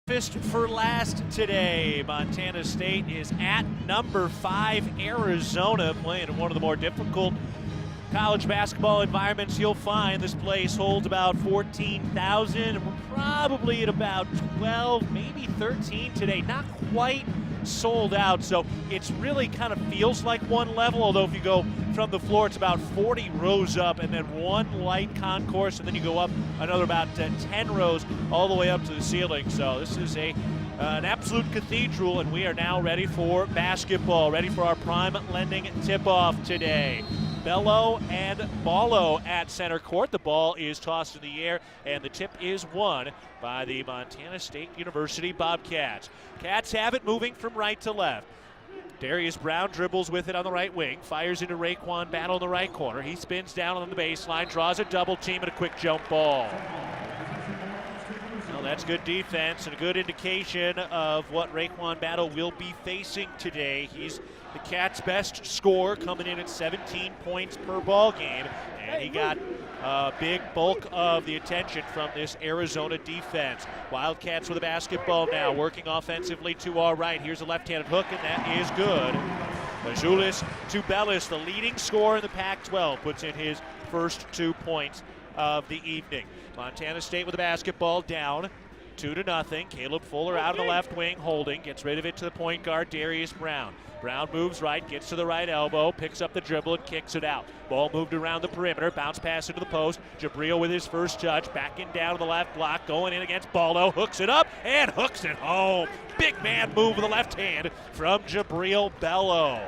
Fist for last today. Montana State is at number 5 Arizona, playing in one of the more difficult college basketball environments you'll find. This place holds about 14,000, and we're probably at about 12, maybe 13 today. Not quite sold out, so it's really kind of feels like one level, although if you go from the floor, it's about 40 rows up and then one light concourse, and then you go up another about 10 rows all the way up to the ceiling. So this is an absolute cathedral, and we are now ready for basketball, ready for our prime lending tip-off today. Bello and Ballo at center court. The ball is tossed in the air, and the tip is won by the Montana State University Bobcats. Cats have it moving from right to left. Darius Brown dribbles with it on the right wing, fires into Raekwon Battle in the right corner. He spins down on the baseline, draws a double team and a quick jump ball. Well, that's good defense and a good indication of what Raekwon Battle will be facing today. He's the Cats' best scorer, coming in at 17 points per ball game, and he got a big bulk of the attention from this Arizona defense. Wildcats with the basketball now, working offensively to our right. Here's a left-handed hook, and that is good. Azuolas Tubelis, the leading scorer in the Pac-12, puts in his first 2 points of the evening. Montana State with the basketball down 2-0. Caleb Fuller out of the left wing, holding, gets rid of it to the point guard, Darius Brown. Brown moves right, gets to the right elbow, picks up the dribble and kicks it out. Ball moved around the perimeter, bounce pass into the post. Jabril with his first touch, backing down to the left block, going in against Ballo, hooks it up and hooks it home. Big man move with the left hand from Jabril Bello.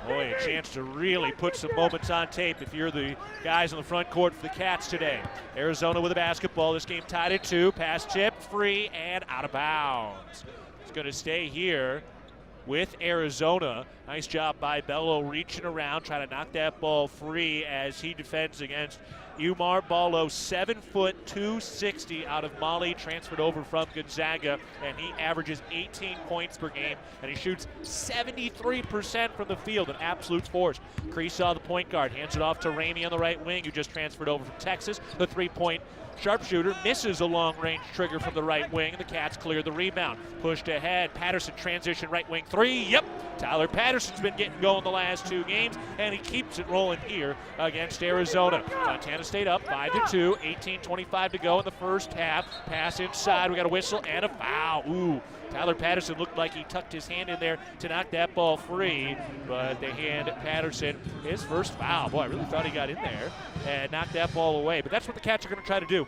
Boy, a chance to really put some moments on tape if you're the guys on the front court for the Cats today. Arizona with the basketball, this game tied at 2. Pass tip, free, and out of bounds. It's going to stay here with Arizona. Nice job by Bello reaching around, trying to knock that ball free as he defends against Umar Ballo, 7 foot, 260 out of Mali, transferred over from Gonzaga, and he averages 18 points per game, and he shoots 73% from the field, an absolute force. Creesaw, the point guard, hands it off to Ramey on the right wing, who just transferred over from Texas. The three-point sharpshooter misses a long-range trigger from the right wing, and the Cats clear the rebound. Pushed ahead, Patterson transition right wing three. Yep, Tyler Patterson's been getting going the last 2 games, and he keeps it rolling here against Arizona. Montana State up 5-2, 18:25 to go in the first half. Pass inside, we got a whistle and a foul. Ooh, Tyler Patterson looked like he tucked his hand in there to knock that ball free, but they hand Patterson his first foul. Boy, I really thought he got in there and knocked that ball away, but that's what the Cats are going to try to do.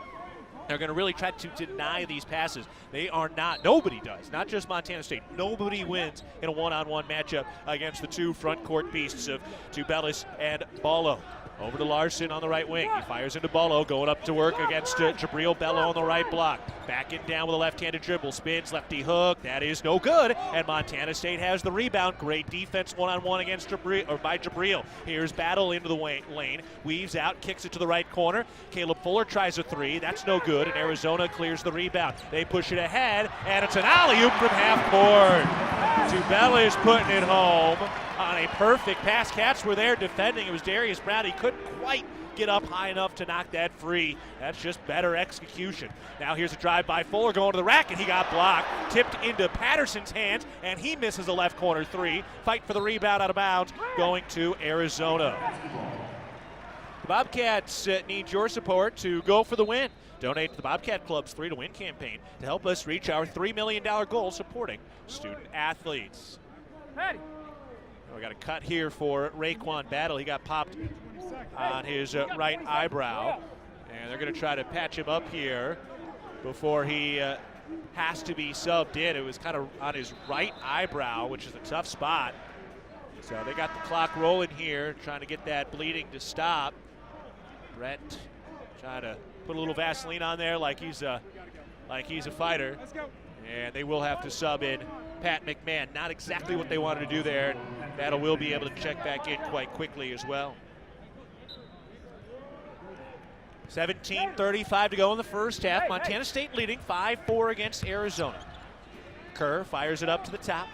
They're going to really try to deny these passes. They are not, nobody does, not just Montana State. Nobody wins in a one-on-one matchup against the 2 front court beasts of Tubelis and Ballo. Over to Larson on the right wing. He fires into Ballo, going up to work against Jabril Bello on the right block. Backing down with a left-handed dribble. Spins, lefty hook. That is no good. And Montana State has the rebound. Great defense one-on-one against by Jabril. Here's Battle into the lane. Weaves out, kicks it to the right corner. Caleb Fuller tries a 3. That's no good. And Arizona clears the rebound. They push it ahead, and it's an alley-oop from half court. Tubelis putting it home on a perfect pass. Cats were there defending. It was Darius Brown. He couldn't quite get up high enough to knock that free. That's just better execution. Now here's a drive by Fuller going to the rack, and he got blocked. Tipped into Patterson's hands, and he misses a left corner 3. Fight for the rebound out of bounds, going to Arizona. The Bobcats need your support to go for the win. Donate to the Bobcat Club's 3 to Win campaign to help us reach our $3 million goal supporting student athletes. We got a cut here for Raekwon Battle. He got popped on his right eyebrow, and they're going to try to patch him up here before he has to be subbed in. It was kind of on his right eyebrow, which is a tough spot. So they got the clock rolling here, trying to get that bleeding to stop. Brent trying to put a little Vaseline on there like he's a fighter. And they will have to sub in Pat McMahon. Not exactly what they wanted to do there. Battle will be able to check back in quite quickly as well. 17:35 to go in the first half. Montana State leading 5-4 against Arizona. Kerr fires it up to the top.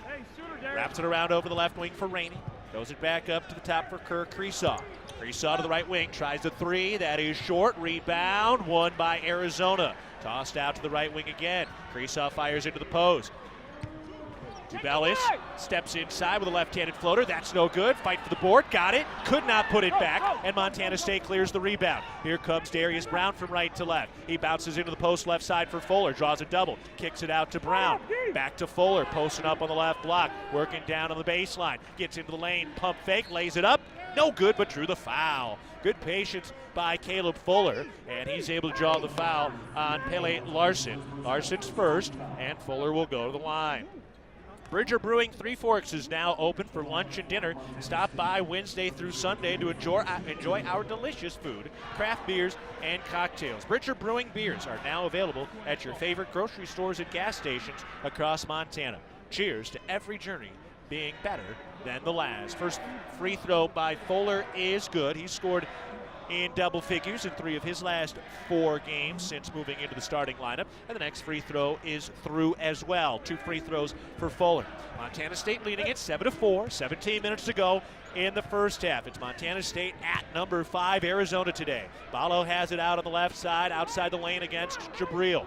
Wraps it around over the left wing for Ramey. Goes it back up to the top for Kerr. Creesaw. Creesaw to the right wing. Tries the 3. That is short. Rebound. Won by Arizona. Tossed out to the right wing again. Krieshoff fires into the post. Dubelis steps inside with a left-handed floater. That's no good. Fight for the board. Got it. Could not put it back. And Montana State clears the rebound. Here comes Darius Brown from right to left. He bounces into the post left side for Fuller. Draws a double. Kicks it out to Brown. Back to Fuller. Posting up on the left block. Working down on the baseline. Gets into the lane. Pump fake. Lays it up. No good, but drew the foul. Good patience by Caleb Fuller, and he's able to draw the foul on Pele Larson. Larson's first, and Fuller will go to the line. Bridger Brewing Three Forks is now open for lunch and dinner. Stop by Wednesday through Sunday to enjoy our delicious food, craft beers, and cocktails. Bridger Brewing beers are now available at your favorite grocery stores and gas stations across Montana. Cheers to every journey being better than the last. First free throw by Fuller is good. He's scored in double figures in 3 of his last 4 games since moving into the starting lineup. And the next free throw is through as well. 2 free throws for Fuller. Montana State leading it 7-4, 17 minutes to go in the first half. It's Montana State at number 5, Arizona today. Ballo has it out on the left side, outside the lane against Jabril.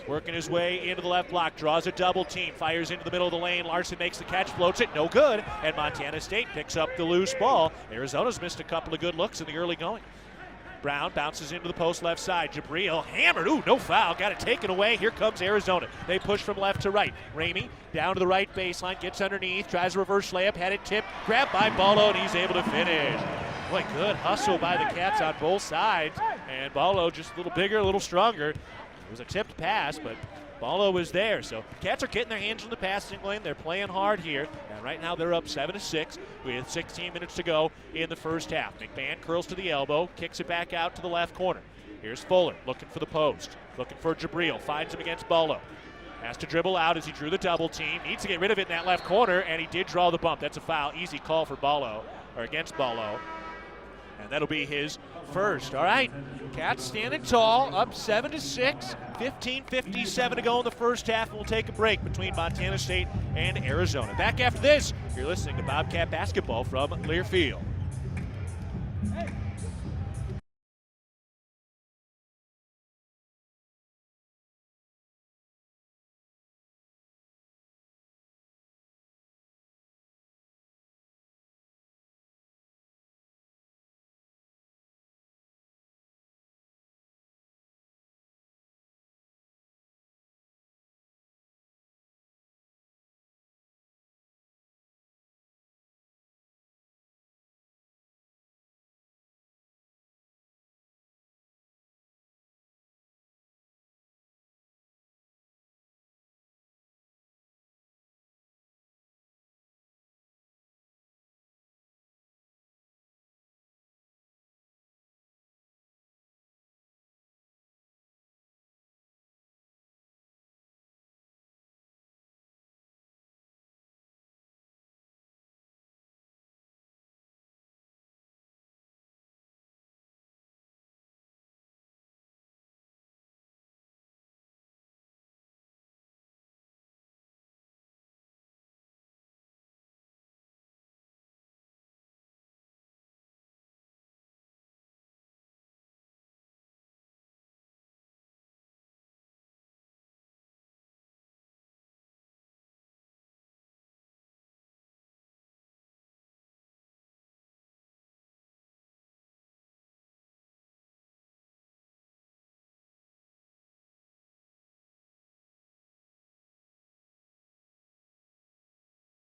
Working his way into the left block, draws a double team, fires into the middle of the lane. Larson makes the catch, floats it, no good. And Montana State picks up the loose ball. Arizona's missed a couple of good looks in the early going. Brown bounces into the post left side. Jabril hammered. Ooh, no foul. Got it taken away. Here comes Arizona. They push from left to right. Ramey down to the right baseline. Gets underneath. Tries a reverse layup. Had it tipped. Grabbed by Ballo, and he's able to finish. Boy, good hustle by the Cats on both sides. And Ballo just a little bigger, a little stronger. It was a tipped pass, but Ballo was there. So Cats are getting their hands in the passing lane. They're playing hard here. And right now they're up 7-6 with 16 minutes to go in the first half. McMahon curls to the elbow, kicks it back out to the left corner. Here's Fuller looking for the post, looking for Jabril. Finds him against Ballo. Has to dribble out as he drew the double team. Needs to get rid of it in that left corner, and he did draw the bump. That's a foul. Easy call for Ballo, or against Ballo. And that'll be his first. All right, Cats standing tall, up 7-6, 15:57 to go in the first half, and we'll take a break between Montana State and Arizona. Back after this, you're listening to Bobcat Basketball from Learfield.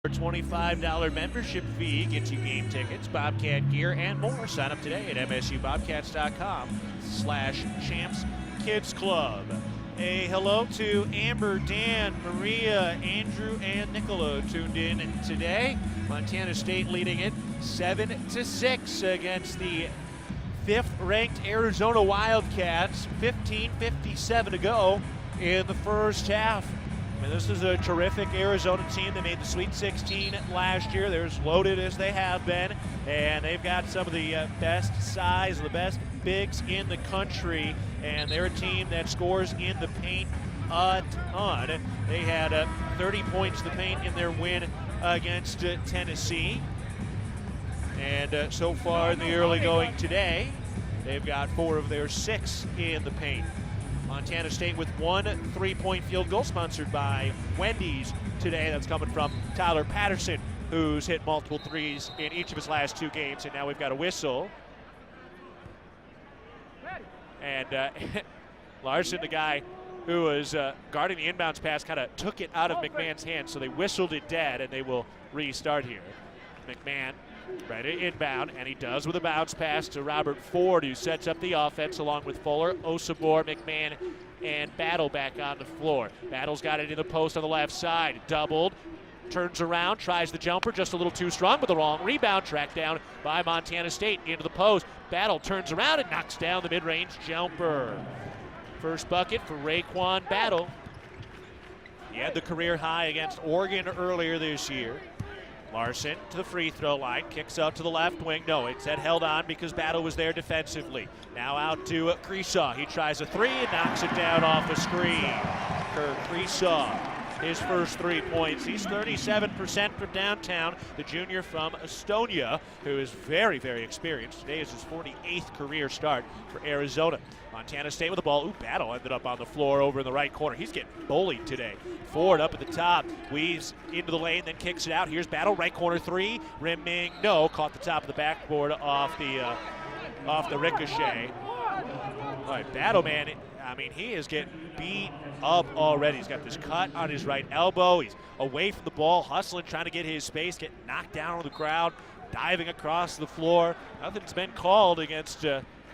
$25 membership fee gets you game tickets, Bobcat gear, and more. Sign up today at msubobcats.com/Champs Kids Club. A hello to Amber, Dan, Maria, Andrew, and Nicola tuned in today. Montana State leading it 7-6 against the 5th-ranked Arizona Wildcats. 15:57 to go in the first half. I mean, this is a terrific Arizona team. They made the Sweet 16 last year. They're as loaded as they have been, and they've got some of the best size, the best bigs in the country, and they're a team that scores in the paint a ton. They had 30 points in the paint in their win against Tennessee, and so far in the early going today, they've got 4 of their 6 in the paint. Montana State with one 3-point field goal sponsored by Wendy's today. That's coming from Tyler Patterson, who's hit multiple threes in each of his last 2 games. And now we've got a whistle. And Larson, the guy who was guarding the inbounds pass, kind of took it out of McMahon's hands, so they whistled it dead, and they will restart here. McMahon ready to inbound, and he does with a bounce pass to Robert Ford, who sets up the offense along with Fuller, Osabor, McMahon, and Battle back on the floor. Battle's got it in the post on the left side, doubled, turns around, tries the jumper, just a little too strong, but the wrong rebound, tracked down by Montana State into the post. Battle turns around and knocks down the mid-range jumper. First bucket for Raekwon Battle. He had the career high against Oregon earlier this year. Larson to the free throw line, kicks out to the left wing. No, it's held on because Battle was there defensively. Now out to Creesaw. He tries a 3 and knocks it down off a screen. Kerr Creesaw, his first 3 points. He's 37% from downtown. The junior from Estonia, who is very, very experienced. Today is his 48th career start for Arizona. Montana State with the ball. Ooh, Battle ended up on the floor over in the right corner. He's getting bullied today. Ford up at the top, weaves into the lane, then kicks it out. Here's Battle, right corner 3, rimming, no, caught the top of the backboard off the ricochet. All right, Battle, man, I mean, he is getting beat up already. He's got this cut on his right elbow. He's away from the ball, hustling, trying to get his space, getting knocked down on the crowd, diving across the floor. Nothing's been called against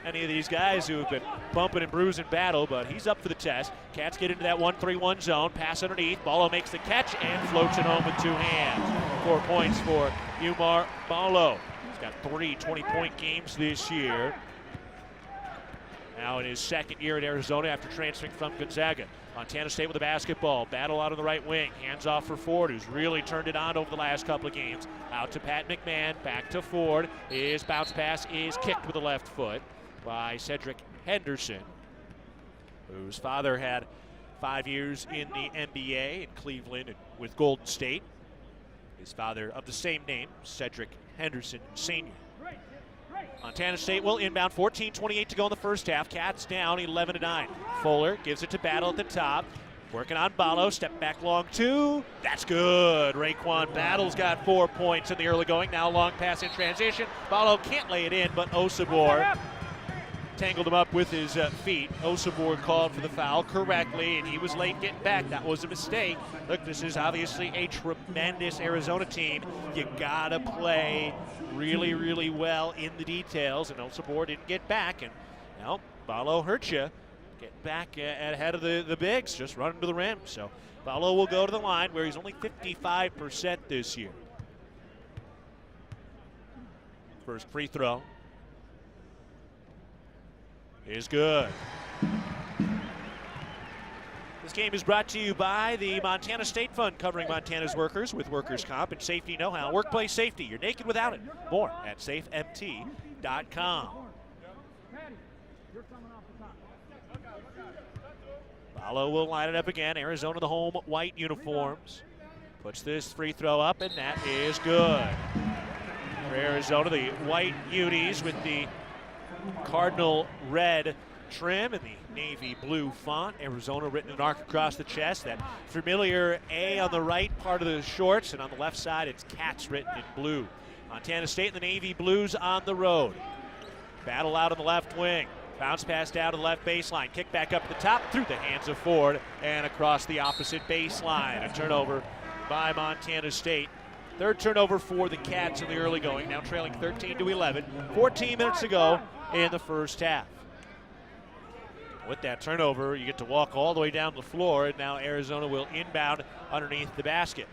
any of these guys who have been bumping and bruising Battle, but he's up for the test. Cats get into that 1-3-1 zone, pass underneath. Ballo makes the catch and floats it home with 2 hands. 4 points for Umar Ballo. He's got 3 20-point games this year. Now in his second year at Arizona after transferring from Gonzaga. Montana State with the basketball. Battle out on the right wing. Hands off for Ford, who's really turned it on over the last couple of games. Out to Pat McMahon. Back to Ford. His bounce pass is kicked with the left foot by Cedric Henderson, whose father had 5 years in the NBA in Cleveland and with Golden State. His father of the same name, Cedric Henderson Sr. Montana State will inbound. 14:28 to go in the first half. Cats down 11-9. Fuller gives it to Battle at the top. Working on Ballo. Step back long 2. That's good. Raekwon Battle's got 4 points in the early going. Now long pass in transition. Ballo can't lay it in, but Osabor tangled him up with his feet. Osabor called for the foul correctly, and he was late getting back. That was a mistake. Look, this is obviously a tremendous Arizona team. You gotta play really, really well in the details, and Osabor didn't get back, and now Ballo hurt you. Get back ahead of the bigs, just running to the rim. So Ballo will go to the line where he's only 55% this year. First free throw is good. This game is brought to you by the Montana State Fund, covering Montana's workers with workers' comp and safety know-how. Workplace safety, you're naked without it. More at safemt.com. Ballo will line it up again. Arizona, the home white uniforms. Puts this free throw up, and that is good. For Arizona, the white unis with the cardinal red trim and the navy blue font. Arizona written in arc across the chest. That familiar A on the right part of the shorts, and on the left side it's Cats written in blue. Montana State and the navy blues on the road. Battle out on the left wing. Bounce pass down to the left baseline. Kick back up at the top through the hands of Ford and across the opposite baseline. A turnover by Montana State. Third turnover for the Cats in the early going. Now trailing 13-11. 14 minutes to go in the first half. With that turnover, you get to walk all the way down the floor, and now Arizona will inbound underneath the basket.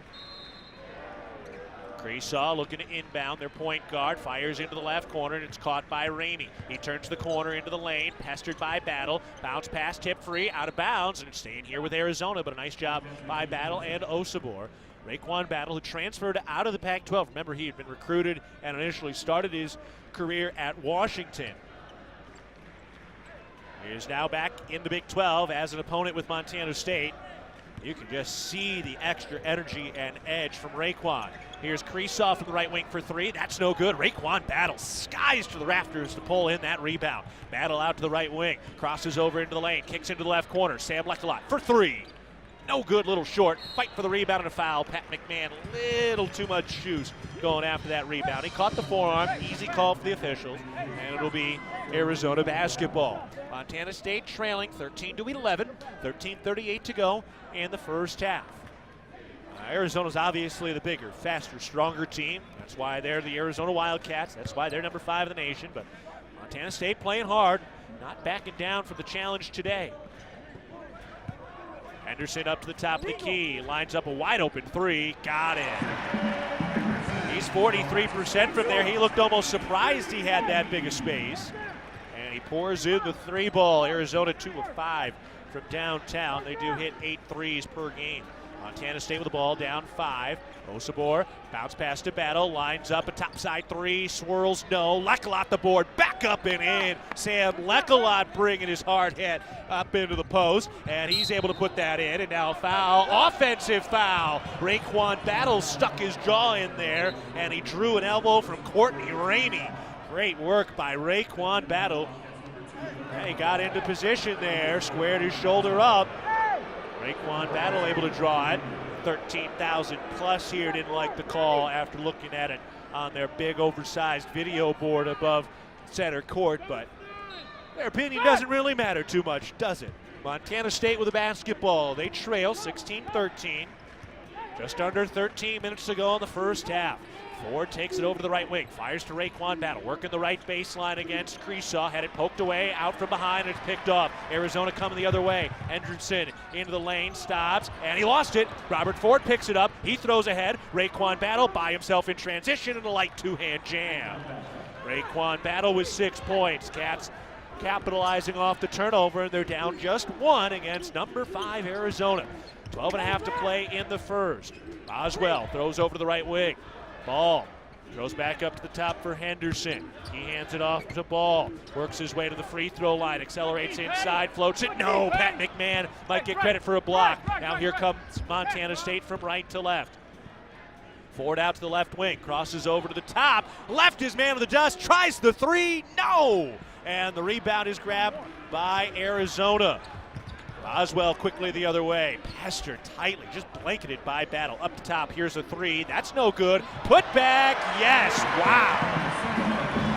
Creesaw looking to inbound. Their point guard fires into the left corner, and it's caught by Ramey. He turns the corner into the lane, pestered by Battle. Bounce pass, tip free, out of bounds, and it's staying here with Arizona, but a nice job by Battle and Osabor. Raekwon Battle, who transferred out of the Pac-12. Remember, he had been recruited and initially started his career at Washington. He is now back in the Big 12 as an opponent with Montana State. You can just see the extra energy and edge from Raekwon. Here's Kristoff from the right wing for three. That's no good. RaeQuan Battle skies to the rafters to pull in that rebound. Battle out to the right wing. Crosses over into the lane. Kicks into the left corner. Sam Lekelot for three. No good, little short. Fight for the rebound and a foul. Pat McMahon, little too much shoes going after that rebound. He caught the forearm. Easy call for the officials. And it'll be Arizona basketball. Montana State trailing 13-11. 13:38 to go in the first half. Arizona's obviously the bigger, faster, stronger team. That's why they're the Arizona Wildcats. That's why they're number 5 in the nation. But Montana State playing hard, not backing down from the challenge today. Henderson up to the top of the key, lines up a wide open three, got it. He's 43% from there. He looked almost surprised he had that big a space. And he pours in the three ball. Arizona 2 of 5 from downtown. They do hit 8 threes per game. Montana State with the ball down 5. Osobor bounce pass to Battle, lines up a topside three, swirls no. Lekelot the board, back up and in. Sam Lekelot bringing his hard hit up into the post, and he's able to put that in. And now foul, offensive foul. RaeQuan Battle stuck his jaw in there, and he drew an elbow from Courtney Ramey. Great work by RaeQuan Battle. He got into position there, squared his shoulder up. RaeQuan Battle able to draw it. 13,000 plus here didn't like the call after looking at it on their big oversized video board above center court, but their opinion doesn't really matter too much, does it? Montana State with the basketball. They trail 16-13. Just under 13 minutes to go in the first half. Ford takes it over to the right wing, fires to RaeQuan Battle, working the right baseline against Kristoff, had it poked away, out from behind, and it's picked off. Arizona coming the other way. Henderson into the lane, stops, and he lost it. Robert Ford picks it up, he throws ahead. RaeQuan Battle by himself in transition and a light two-hand jam. RaeQuan Battle with 6 points. Cats capitalizing off the turnover, and they're down just 1 against number 5 Arizona. 12.5 to play in the first. Boswell throws over to the right wing. Ball throws back up to the top for Henderson. He hands it off to Ball. Works his way to the free throw line. Accelerates inside, floats it. No, Pat McMahon might get credit for a block. Now here comes Montana State from right to left. Ford out to the left wing. Crosses over to the top. Left is man of the dust. Tries the three. No! And the rebound is grabbed by Arizona. Boswell quickly the other way. Pestered tightly, just blanketed by Battle. Up the top, here's a three. That's no good. Put back, yes, wow.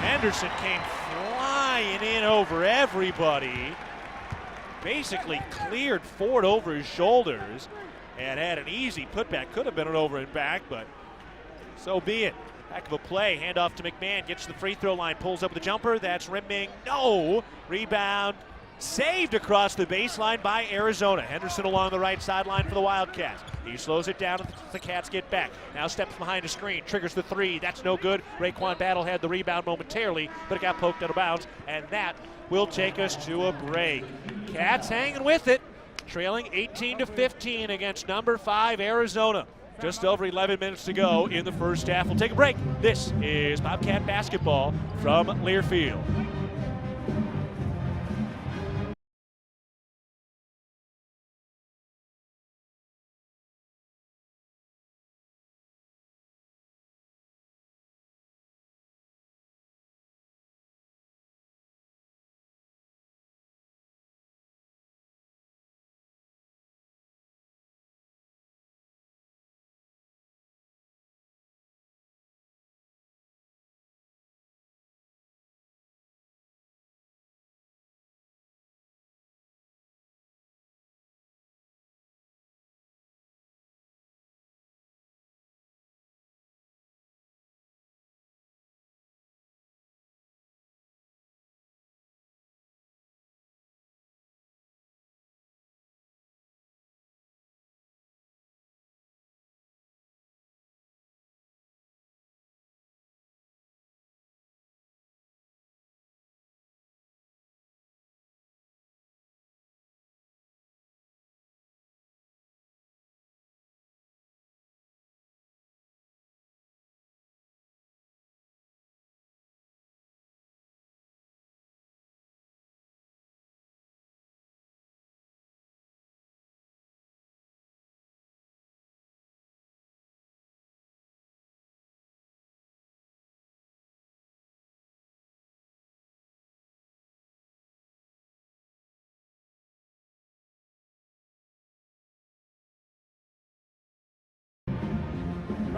Henderson came flying in over everybody. Basically cleared Ford over his shoulders and had an easy putback. Could have been an over and back, but so be it. Heck of a play. Handoff to McMahon. Gets to the free throw line. Pulls up the jumper. That's rimming. No. Rebound. Saved across the baseline by Arizona. Henderson along the right sideline for the Wildcats. He slows it down as the Cats get back. Now steps behind a screen, triggers the three. That's no good. RaeQuan Battle had the rebound momentarily, but it got poked out of bounds, and that will take us to a break. Cats hanging with it, trailing 18-15 against number 5 Arizona. Just over 11 minutes to go in the first half. We'll take a break. This is Bobcat Basketball from Learfield.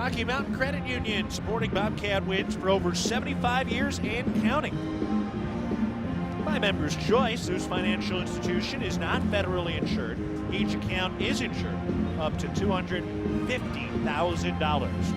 Rocky Mountain Credit Union, supporting Bobcat wins for over 75 years and counting. By Members' Choice, whose financial institution is not federally insured. Each account is insured up to $250,000.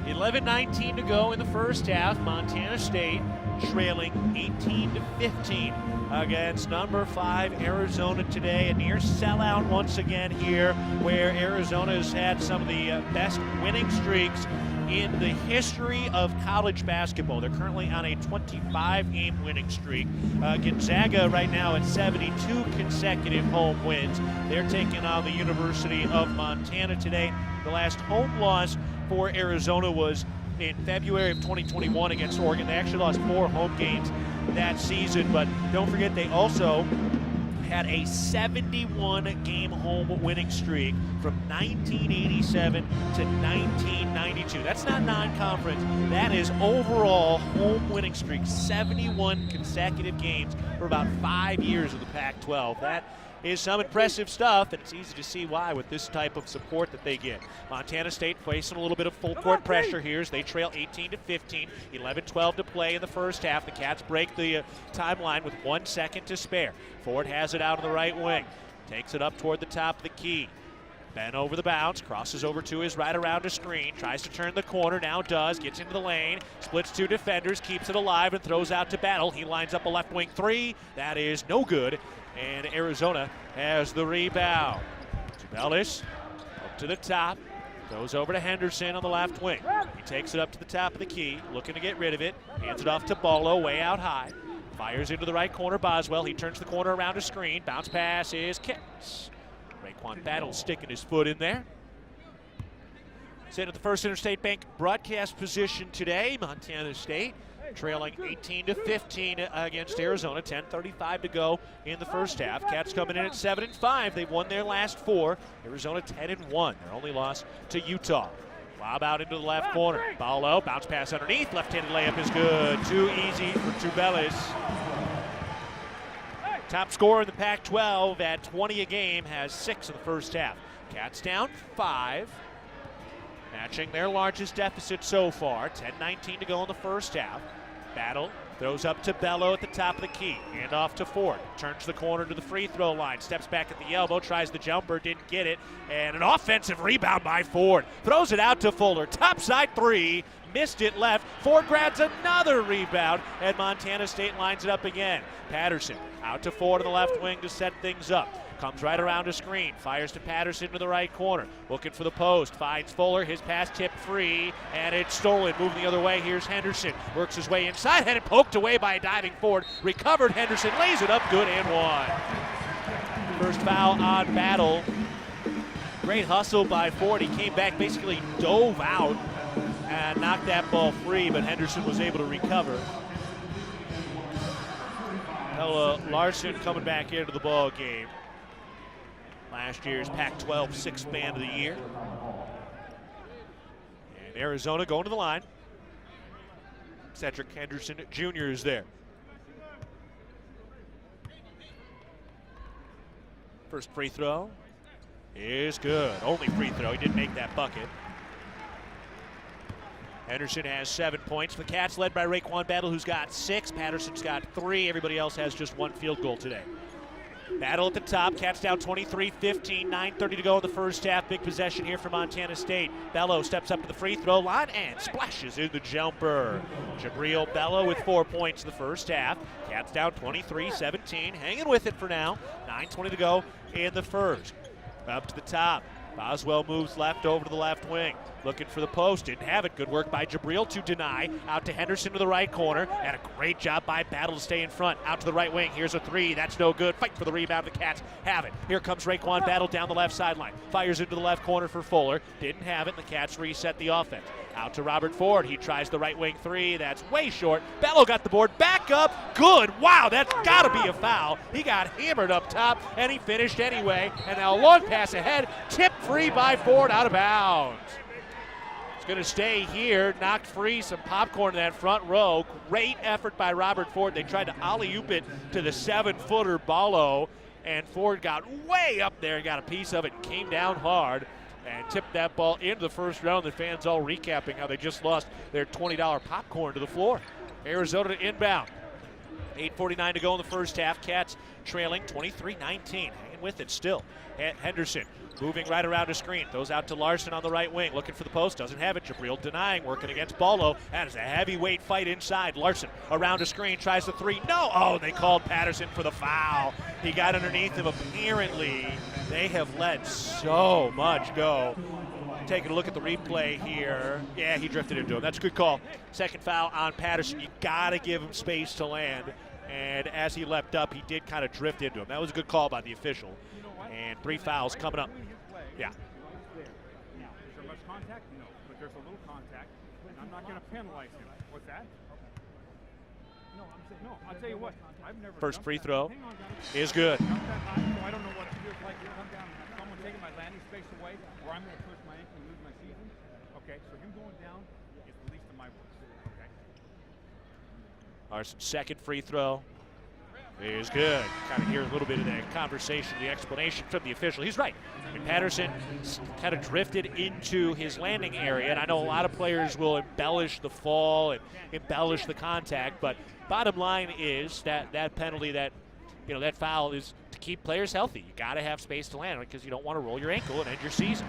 11:19 to go in the first half. Montana State trailing 18-15 against number 5 Arizona today. A near sellout once again here, where Arizona has had some of the best winning streaks in the history of college basketball. They're currently on a 25-game winning streak. Gonzaga right now at 72 consecutive home wins. They're taking on the University of Montana today. The last home loss for Arizona was in February of 2021 against Oregon. They actually lost 4 home games that season, but don't forget they also had a 71-game home winning streak from 1987 to 1992. That's not non-conference. That is overall home winning streak, 71 consecutive games for about 5 years of the Pac-12. That is some impressive stuff, and it's easy to see why with this type of support that they get. Montana State facing a little bit of full court pressure here as they trail 18-15, 11-12 to play in the first half. The Cats break the timeline with 1 second to spare. Ford has it out on the right wing, takes it up toward the top of the key. Ben over the bounce, crosses over to his right around a screen, tries to turn the corner, now does, gets into the lane, splits 2 defenders, keeps it alive and throws out to Battle. He lines up a left wing 3, that is no good, and Arizona has the rebound. Tubelis up to the top, goes over to Henderson on the left wing. He takes it up to the top of the key, looking to get rid of it, hands it off to Ballo, way out high. Fires into the right corner, Boswell, he turns the corner around a screen, bounce pass is kicked. Raekwon Battle sticking his foot in there. Sitting at the First Interstate Bank broadcast position today, Montana State trailing 18-15 against Arizona. 10:35 to go in the first half. Cats coming in at 7-5. They've won their last 4. Arizona 10-1. Their only loss to Utah. Lob out into the left corner. Ballo, bounce pass underneath. Left-handed layup is good. Too easy for Tubelis. Top scorer in the Pac-12 at 20 a game, has 6 in the first half. Cats down 5, matching their largest deficit so far. 10:19 to go in the first half. Battle throws up to Bello at the top of the key. Hand off to Ford. Turns the corner to the free throw line. Steps back at the elbow. Tries the jumper. Didn't get it. And an offensive rebound by Ford. Throws it out to Fuller. Topside 3. Missed it left. Ford grabs another rebound. And Montana State lines it up again. Patterson out to Ford on the left wing to set things up. Comes right around a screen, fires to Patterson to the right corner, looking for the post, finds Fuller, his pass tipped free, and it's stolen. Moving the other way, here's Henderson, works his way inside, had it poked away by a diving Ford, recovered Henderson, lays it up, good and 1. First foul on Battle. Great hustle by Ford. He came back, basically dove out and knocked that ball free, but Henderson was able to recover. Pelle Larsson coming back into the ball game. Last year's Pac-12 Sixth Man of the Year. And Arizona going to the line. Cedric Henderson Jr. is there. First free throw is good. Only free throw. He didn't make that bucket. Henderson has 7 points. The Cats led by Raekwon Battle, who's got 6. Patterson's got 3. Everybody else has just 1 field goal today. Battle at the top. Cats down 23-15. 9:30 to go in the first half. Big possession here for Montana State. Bello steps up to the free throw line and splashes in the jumper. Jabril Bello with 4 points in the first half. Cats down 23-17. Hanging with it for now. 9:20 to go in the first. Up to the top. Boswell moves left over to the left wing. Looking for the post. Didn't have it. Good work by Jabril to deny. Out to Henderson to the right corner. And a great job by Battle to stay in front. Out to the right wing. Here's a 3. That's no good. Fight for the rebound. The Cats have it. Here comes Raekwon Battle down the left sideline. Fires into the left corner for Fuller. Didn't have it. And the Cats reset the offense. Out to Robert Ford. He tries the right wing 3. That's way short. Bello got the board. Back up. Good. Wow, that's got to be a foul. He got hammered up top, and he finished anyway. And now a long pass ahead. Tipped free by Ford, out of bounds. It's going to stay here. Knocked free. Some popcorn in that front row. Great effort by Robert Ford. They tried to alley-oop it to the 7-footer Ballo, and Ford got way up there and got a piece of it and came down hard. and tipped that ball into the first round. The fans all recapping how they just lost their $20 popcorn to the floor. Arizona to inbound. 8:49 to go in the first half. Cats trailing 23-19. Hanging with it still. Henderson moving right around the screen. Throws out to Larson on the right wing. Looking for the post. Doesn't have it. Jabril denying. Working against Ballo. That is a heavyweight fight inside. Larson around the screen. Tries the three. No! Oh, they called Patterson for the foul. He got underneath him. Apparently, they have let so much go. Taking a look at the replay here. Yeah, he drifted into him. That's a good call. Second foul on Patterson. You got to give him space to land. And as he leapt up, he did kind of drift into him. That was a good call by the official. And 3 fouls coming up. Yeah. Is there much contact? No, but there's a little contact, and I'm not going to penalize him. What's that? No, I'll tell you what. I've never. First free throw Hang on, is good. Jump that high, so I don't know what it feels like to come down and have someone taking my landing space away, or I'm going to push my ankle and lose my season. Okay, so him going down is the least of my worries. Okay. Our second free throw is good. Kind of hear a little bit of that conversation, the explanation from the official. He's right. And Patterson kind of drifted into his landing area, and I know a lot of players will embellish the fall and embellish the contact, but bottom line is that penalty, that foul is to keep players healthy. You got to have space to land because you don't want to roll your ankle and end your season.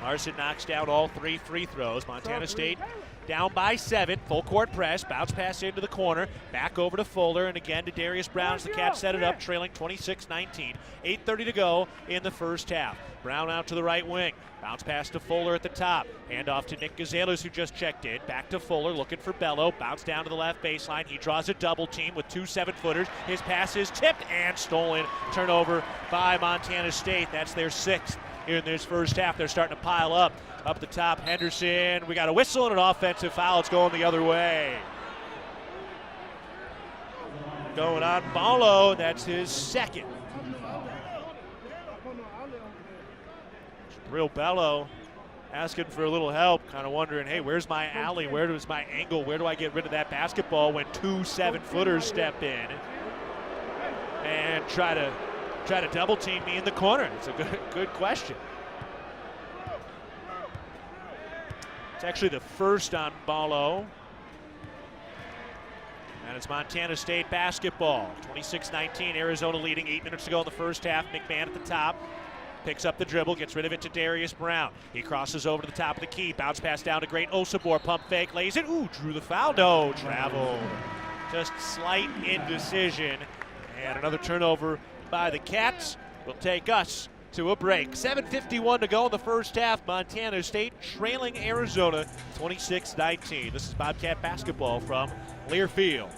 Larson knocks down all 3 free throws. Montana State down by 7. Full court press. Bounce pass into the corner. Back over to Fuller and again to Darius Brown as the Cats set it up, trailing 26-19. 8:30 to go in the first half. Brown out to the right wing. Bounce pass to Fuller at the top. Hand off to Nick Gazalus, who just checked in. Back to Fuller, looking for Bello. Bounce down to the left baseline. He draws a double team with 2 7-footers. His pass is tipped and stolen. Turnover by Montana State. That's their 6th in this first half. They're starting to pile up. Up the top, Henderson. We got a whistle and an offensive foul. It's going the other way. Going on Ballo. That's his 2nd. Jabril Bello asking for a little help, kind of wondering, hey, where's my alley? Where is my angle? Where do I get rid of that basketball when 2 7-footers step in and try to double team me in the corner? It's a good question. It's actually the first on Ballo. And it's Montana State basketball. 26-19, Arizona leading, 8 minutes to go in the first half. McMahon at the top. Picks up the dribble, gets rid of it to Darius Brown. He crosses over to the top of the key. Bounce pass down to Great Osabor. Pump fake, lays it. Ooh, drew the foul. No, traveled. Just slight indecision. And another turnover by the Cats will take us to a break. 7:51 to go in the first half. Montana State trailing Arizona 26-19. This is Bobcat basketball from Learfield.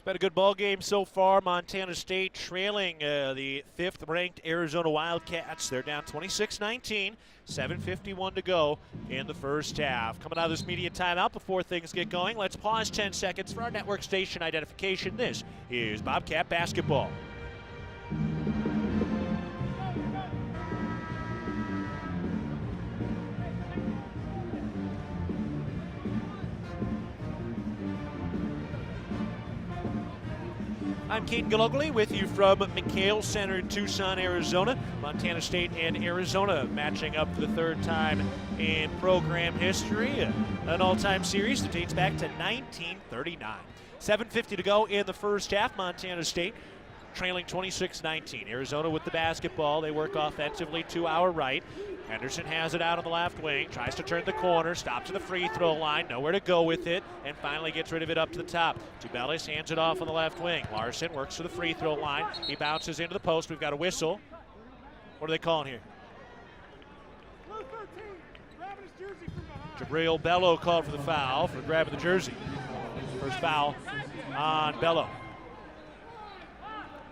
Been a good ball game so far. Montana State trailing the 5th-ranked Arizona Wildcats. They're down 26-19, 7:51 to go in the first half. Coming out of this media timeout before things get going, let's pause 10 seconds for our network station identification. This is Bobcat basketball. I'm Keaton Galogly with you from McKale Center in Tucson, Arizona. Montana State and Arizona matching up for the third time in program history. An all-time series that dates back to 1939. 7:50 to go in the first half. Montana State trailing 26-19. Arizona with the basketball. They work offensively to our right. Henderson has it out on the left wing, tries to turn the corner, stops at the free throw line, nowhere to go with it, and finally gets rid of it up to the top. Tubelis hands it off on the left wing. Larson works to the free throw line. He bounces into the post. We've got a whistle. What are they calling here? Jabril Bello called for the foul for grabbing the jersey. First foul on Bello.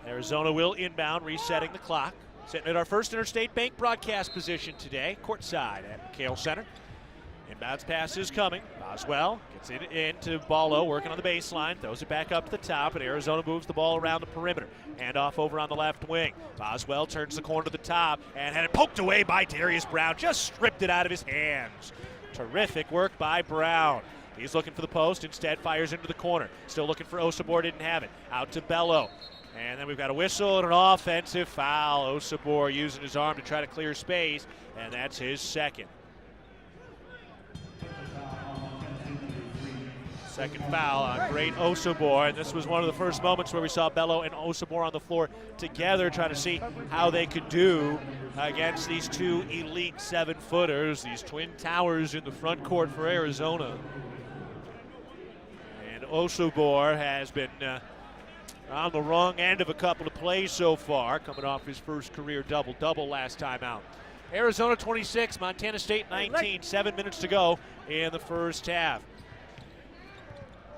Arizona will inbound, resetting the clock. Sitting at our first Interstate Bank broadcast position today, courtside at McKale Center. Inbounds pass is coming. Boswell gets it into Ballo, working on the baseline, throws it back up to the top, and Arizona moves the ball around the perimeter. Hand off over on the left wing. Boswell turns the corner to the top and had it poked away by Darius Brown. Just stripped it out of his hands. Terrific work by Brown. He's looking for the post, instead fires into the corner. Still looking for Osabor, didn't have it. Out to Bello. And then we've got a whistle and an offensive foul. Osabor using his arm to try to clear space, and that's his second. Second foul on great Osabor, and this was one of the first moments where we saw Bello and Osabor on the floor together trying to see how they could do against these two elite 7-footers, these twin towers in the front court for Arizona. And Osabor has been on the wrong end of a couple of plays so far, coming off his first career double-double last time out. Arizona 26, Montana State 19, 7 minutes to go in the first half.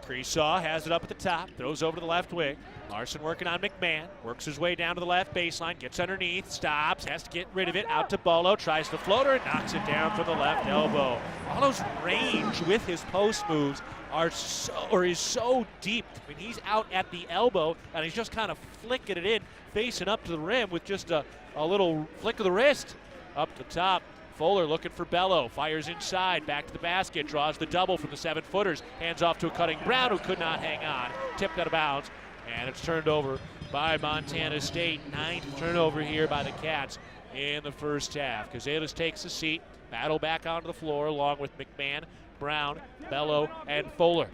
Creesaw has it up at the top, throws over to the left wing. Larson working on McMahon, works his way down to the left baseline, gets underneath, stops, has to get rid of it, out to Ballo, tries the floater, and knocks it down from the left elbow. Ballo's range with his post moves is so deep. I mean, he's out at the elbow, and he's just kind of flicking it in, facing up to the rim with just a little flick of the wrist. Up the top, Fuller looking for Bello, fires inside, back to the basket, draws the double from the 7-footers, hands off to a cutting Brown who could not hang on, tipped out of bounds, and it's turned over by Montana State. 9th turnover here by the Cats in the first half. Cazelas takes a seat, battle back onto the floor along with McMahon, Brown, Bello, and Fuller.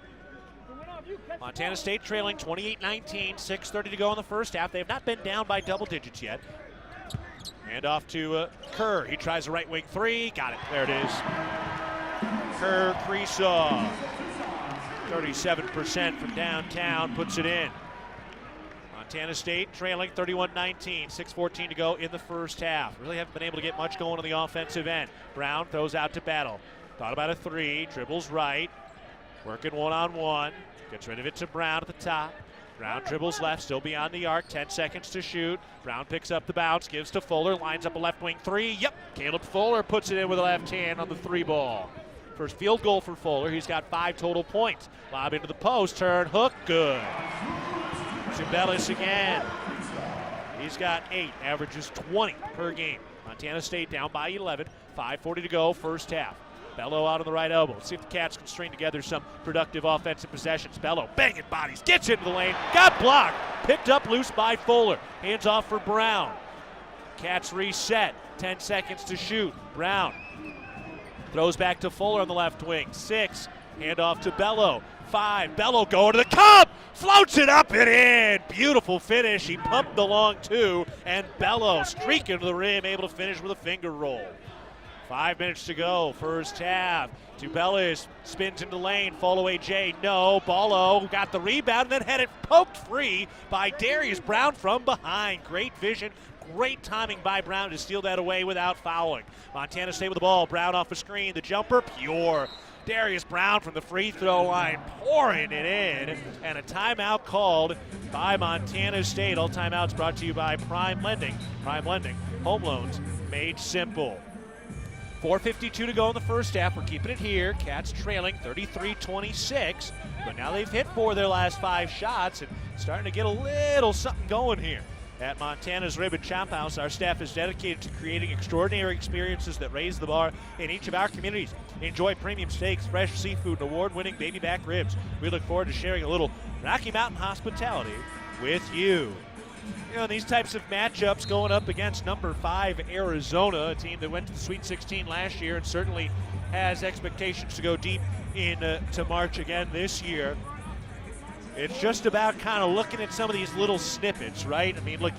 Montana State trailing 28-19, 6:30 to go in the first half. They have not been down by double digits yet. Hand off to Kerr. He tries the right wing three. Got it. There it is. Kerr Creesaw. 37% from downtown. Puts it in. Montana State trailing 31-19. 6:14 to go in the first half. Really haven't been able to get much going on the offensive end. Brown throws out to Battle. Thought about a three. Dribbles right. Working one-on-one. Gets rid of it to Brown at the top. Brown dribbles left, still beyond the arc, 10 seconds to shoot. Brown picks up the bounce, gives to Fuller, lines up a left wing three. Yep, Caleb Fuller puts it in with the left hand on the three ball. First field goal for Fuller, he's got 5 total points. Lob into the post, turn, hook, good. Tubelis again. He's got 8, averages 20 per game. Montana State down by 11, 5:40 to go, first half. Bello out on the right elbow. See if the Cats can string together some productive offensive possessions. Bello banging bodies, gets into the lane, got blocked, picked up loose by Fuller. Hands off for Brown. Cats reset, 10 seconds to shoot. Brown throws back to Fuller on the left wing. 6, hand off to Bello. 5, Bello going to the cup, floats it up and in. Beautiful finish. He pumped the long two, and Bello streaking to the rim, able to finish with a finger roll. 5 minutes to go, first half. Tubelis spins into lane, fall away Jay, no. Ballo got the rebound and then had it poked free by Darius Brown from behind. Great vision, great timing by Brown to steal that away without fouling. Montana State with the ball, Brown off a screen, the jumper, pure. Darius Brown from the free throw line, pouring it in, and a timeout called by Montana State. All timeouts brought to you by Prime Lending. Prime Lending, home loans made simple. 4:52 to go in the first half. We're keeping it here. Cats trailing 33-26, but now they've hit 4 of their last 5 shots and starting to get a little something going here. At Montana's Rib and Chop House, our staff is dedicated to creating extraordinary experiences that raise the bar in each of our communities. Enjoy premium steaks, fresh seafood, and award-winning baby back ribs. We look forward to sharing a little Rocky Mountain hospitality with you. You know, these types of matchups going up against number 5 Arizona, a team that went to the Sweet 16 last year and certainly has expectations to go deep to March again this year. It's just about kind of looking at some of these little snippets, right? I mean, look,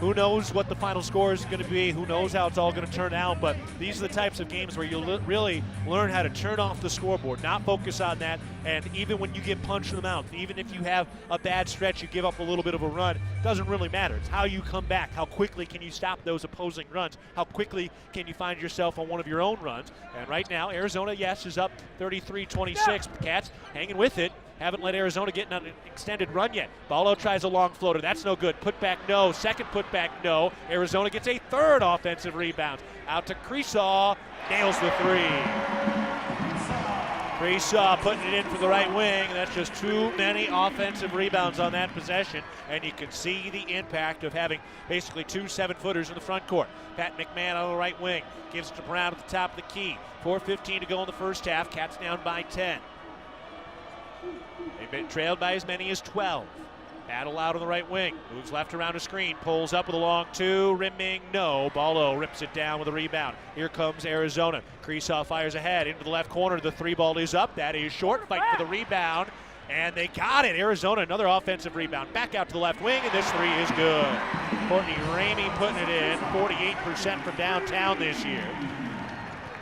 who knows what the final score is going to be? Who knows how it's all going to turn out? But these are the types of games where you really learn how to turn off the scoreboard, not focus on that. And even when you get punched in the mouth, even if you have a bad stretch, you give up a little bit of a run, it doesn't really matter. It's how you come back. How quickly can you stop those opposing runs? How quickly can you find yourself on one of your own runs? And right now, Arizona, yes, is up 33-26. The Cats hanging with it. Haven't let Arizona get on an extended run yet. Ballo tries a long floater. That's no good. Put back, no. Second put back, no. Arizona gets a third offensive rebound. Out to Creesaw. Nails the three. Creesaw putting it in for the right wing. That's just too many offensive rebounds on that possession. And you can see the impact of having basically 2 7-footers in the front court. Pat McMahon on the right wing. Gives it to Brown at the top of the key. 4:15 to go in the first half. Cats down by 10. They've been trailed by as many as 12. Battle out on the right wing. Moves left around a screen. Pulls up with a long 2. Rimming, no. Ballo rips it down with a rebound. Here comes Arizona. Creesaw fires ahead into the left corner. The 3 ball is up. That is short. Fight for the rebound. And they got it. Arizona, another offensive rebound. Back out to the left wing, and this 3 is good. Courtney Ramey putting it in. 48% from downtown this year.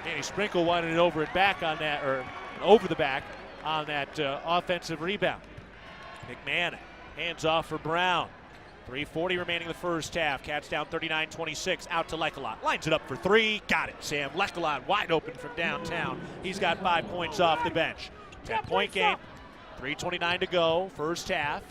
Danny Sprinkle wanted it over it back on that, or over the back on that offensive rebound. McMahon hands off for Brown. 3:40 remaining in the first half. Cats down 39-26. Out to Lecolot. Lines it up for 3. Got it. Sam Lecolot wide open from downtown. He's got 5 points off the bench. 10-point game. 3:29 to go. First half.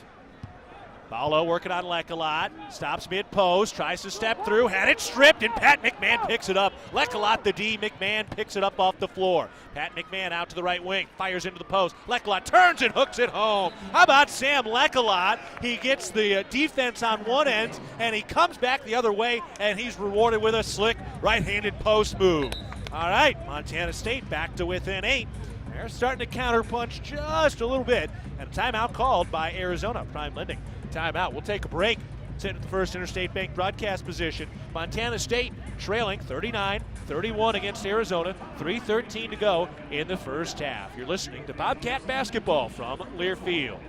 Ballo working on Lecolot. Stops mid-post. Tries to step through. Had it stripped, and Pat McMahon picks it up. Lecolot the D. McMahon picks it up off the floor. Pat McMahon out to the right wing. Fires into the post. Lecolot turns and hooks it home. How about Sam Lecolot? He gets the defense on one end, and he comes back the other way, and he's rewarded with a slick right-handed post move. All right, Montana State back to within 8. They're starting to counterpunch just a little bit, and a timeout called by Arizona. Prime Lending. Timeout. We'll take a break. Sitting at the First Interstate Bank broadcast position. Montana State trailing 39-31 against Arizona. 3:13 to go in the first half. You're listening to Bobcat Basketball from Learfield.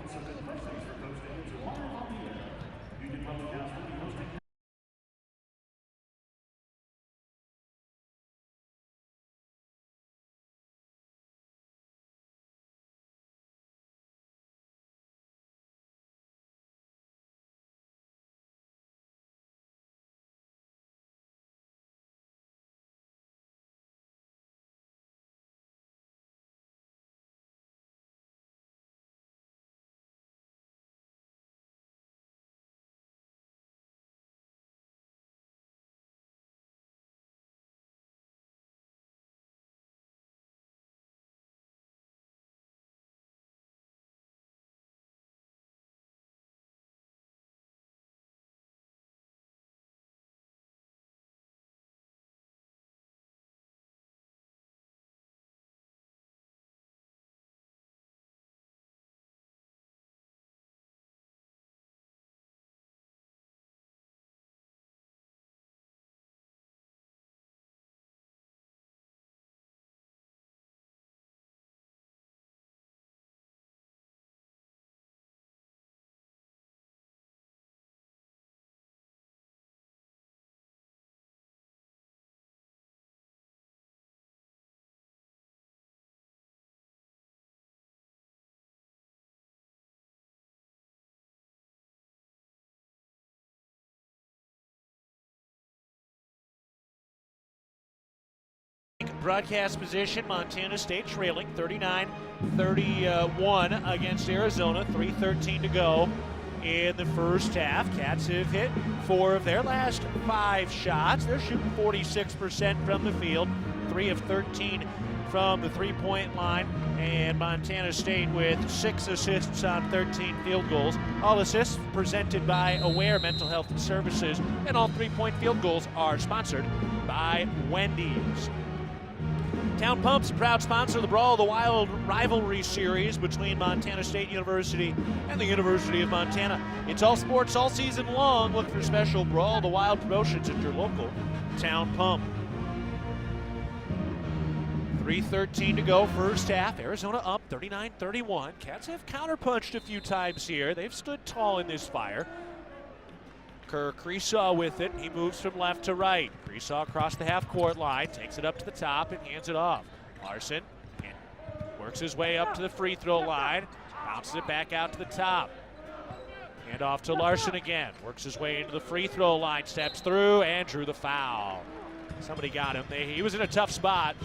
Broadcast position, Montana State trailing 39-31 against Arizona. 3:13 to go in the first half. Cats have hit 4 of their last 5 shots. They're shooting 46% from the field, 3 of 13 from the three-point line, and Montana State with 6 assists on 13 field goals. All assists presented by Aware Mental Health Services, and all 3-point field goals are sponsored by Wendy's. Town Pump's a proud sponsor of the Brawl of the Wild rivalry series between Montana State University and the University of Montana. It's all sports all season long. Look for special Brawl of the Wild promotions at your local Town Pump. 3:13 to go, first half. Arizona up 39-31. Cats have counterpunched a few times here. They've stood tall in this fire. Kerr Creesaw with it. He moves from left to right. Creesaw across the half-court line, takes it up to the top and hands it off. Larson works his way up to the free throw line, bounces it back out to the top. Hand off to Larson again. Works his way into the free throw line, steps through and drew the foul. Somebody got him. He was in a tough spot,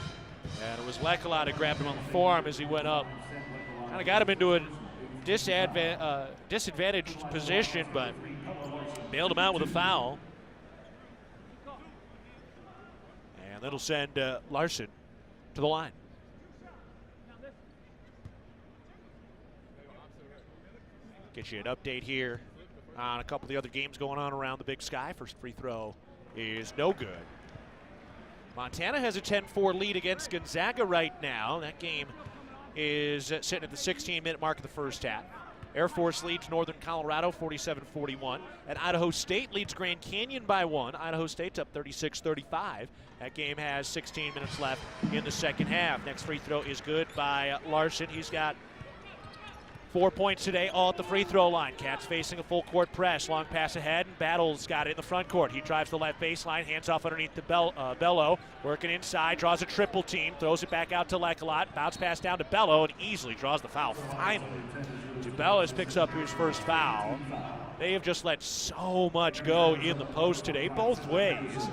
and it was Lekelat who grabbed him on the forearm as he went up. Kind of got him into a disadvantaged position, but bailed him out with a foul. And that'll send Larson to the line. Get you an update here on a couple of the other games going on around the Big Sky. First free throw is no good. Montana has a 10-4 lead against Gonzaga right now. That game is sitting at the 16-minute mark of the first half. Air Force leads Northern Colorado 47-41. And Idaho State leads Grand Canyon by 1. Idaho State's up 36-35. That game has 16 minutes left in the second half. Next free throw is good by Larson. He's got 4 points today, all at the free throw line. Cats facing a full court press. Long pass ahead, and Battle's got it in the front court. He drives the left baseline, hands off underneath the Bello. Working inside, draws a triple team, throws it back out to Lekelat. Bounce pass down to Bello, and easily draws the foul. Finally, Tubelis picks up his first foul. They have just let so much go in the post today, both ways.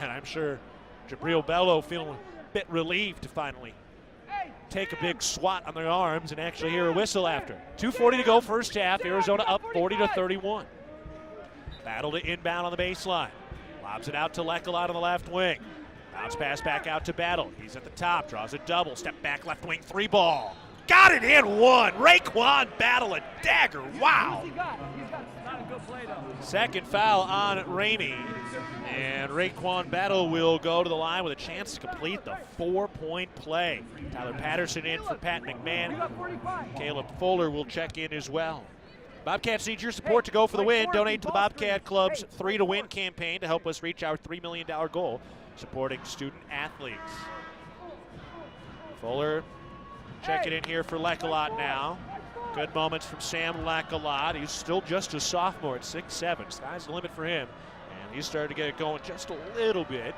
And I'm sure Jabril Bello feeling a bit relieved to finally take a big swat on their arms and actually hear a whistle after. 2:40 to go, first half. Arizona up 40-31. Battle to inbound on the baseline. Lobs it out to Lekelat on the left wing. Bounce pass back out to Battle. He's at the top, draws a double, step back left wing, three ball. Got it in one. RaeQuan Battle, a dagger. Wow. He's got not a good play though. Second foul on Ramey. And RaeQuan Battle will go to the line with a chance to complete the 4-point play. Tyler Patterson in for Pat McMahon. Caleb Fuller will check in as well. Bobcats need your support to go for the win. Donate to the Bobcat Club's 3 to Win campaign to help us reach our $3 million goal, supporting student athletes. Fuller checking in here for Lekelat now. Good moments from Sam Lekelat. He's still just a sophomore at 6'7". Sky's the limit for him. And he's started to get it going just a little bit.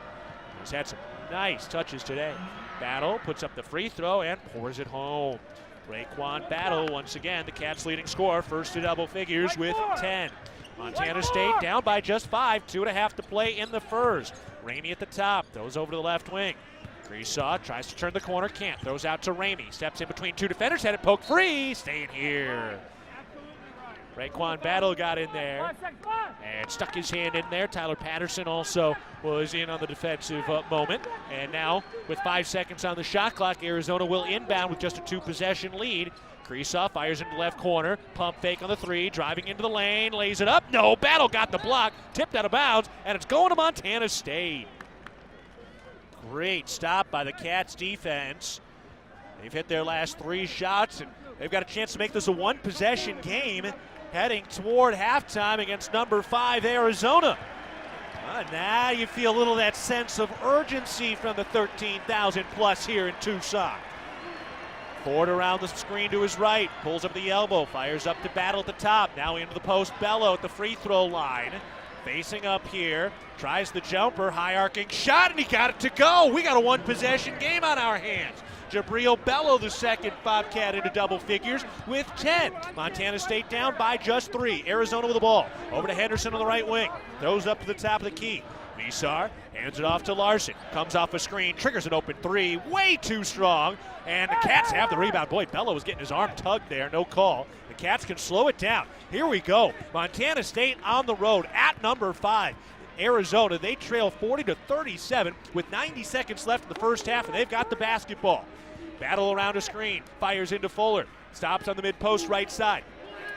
He's had some nice touches today. Battle puts up the free throw and pours it home. RaeQuan Battle, once again, the Cats' leading scorer, first to double figures with 10. Montana State down by just 5, 2.5 to play in the first. Ramey at the top, throws over to the left wing. Creesaw tries to turn the corner, can't. Throws out to Ramey, steps in between two defenders, had it poked free, staying here. RaeQuan Battle got in there and stuck his hand in there. Tyler Patterson also was in on the defensive moment. And now, with 5 seconds on the shot clock, Arizona will inbound with just a 2-possession lead. Creesaw fires into left corner, pump fake on the three, driving into the lane, lays it up. No, Battle got the block, tipped out of bounds, and it's going to Montana State. Great stop by the Cats defense. They've hit their last 3 shots, and they've got a chance to make this a 1-possession game heading toward halftime against number 5 Arizona. Now you feel a little of that sense of urgency from the 13,000 plus here in Tucson. Ford around the screen to his right, pulls up the elbow, fires up to Battle at the top, now into the post. Bello at the free throw line. Facing up here, tries the jumper, high arcing shot, and he got it to go. We got a 1-possession game on our hands. Jabril Bello, the second Bobcat into double figures with 10. Montana State down by just 3. Arizona with the ball. Over to Henderson on the right wing. Throws up to the top of the key. Visar hands it off to Larson. Comes off a screen, triggers an open 3. Way too strong. And the Cats have the rebound. Boy, Bello was getting his arm tugged there. No call. The Cats can slow it down. Here we go. Montana State on the road at number 5. Arizona, they trail 40-37 with 90 seconds left in the first half, and they've got the basketball. Battle around a screen, fires into Fuller, stops on the mid-post right side.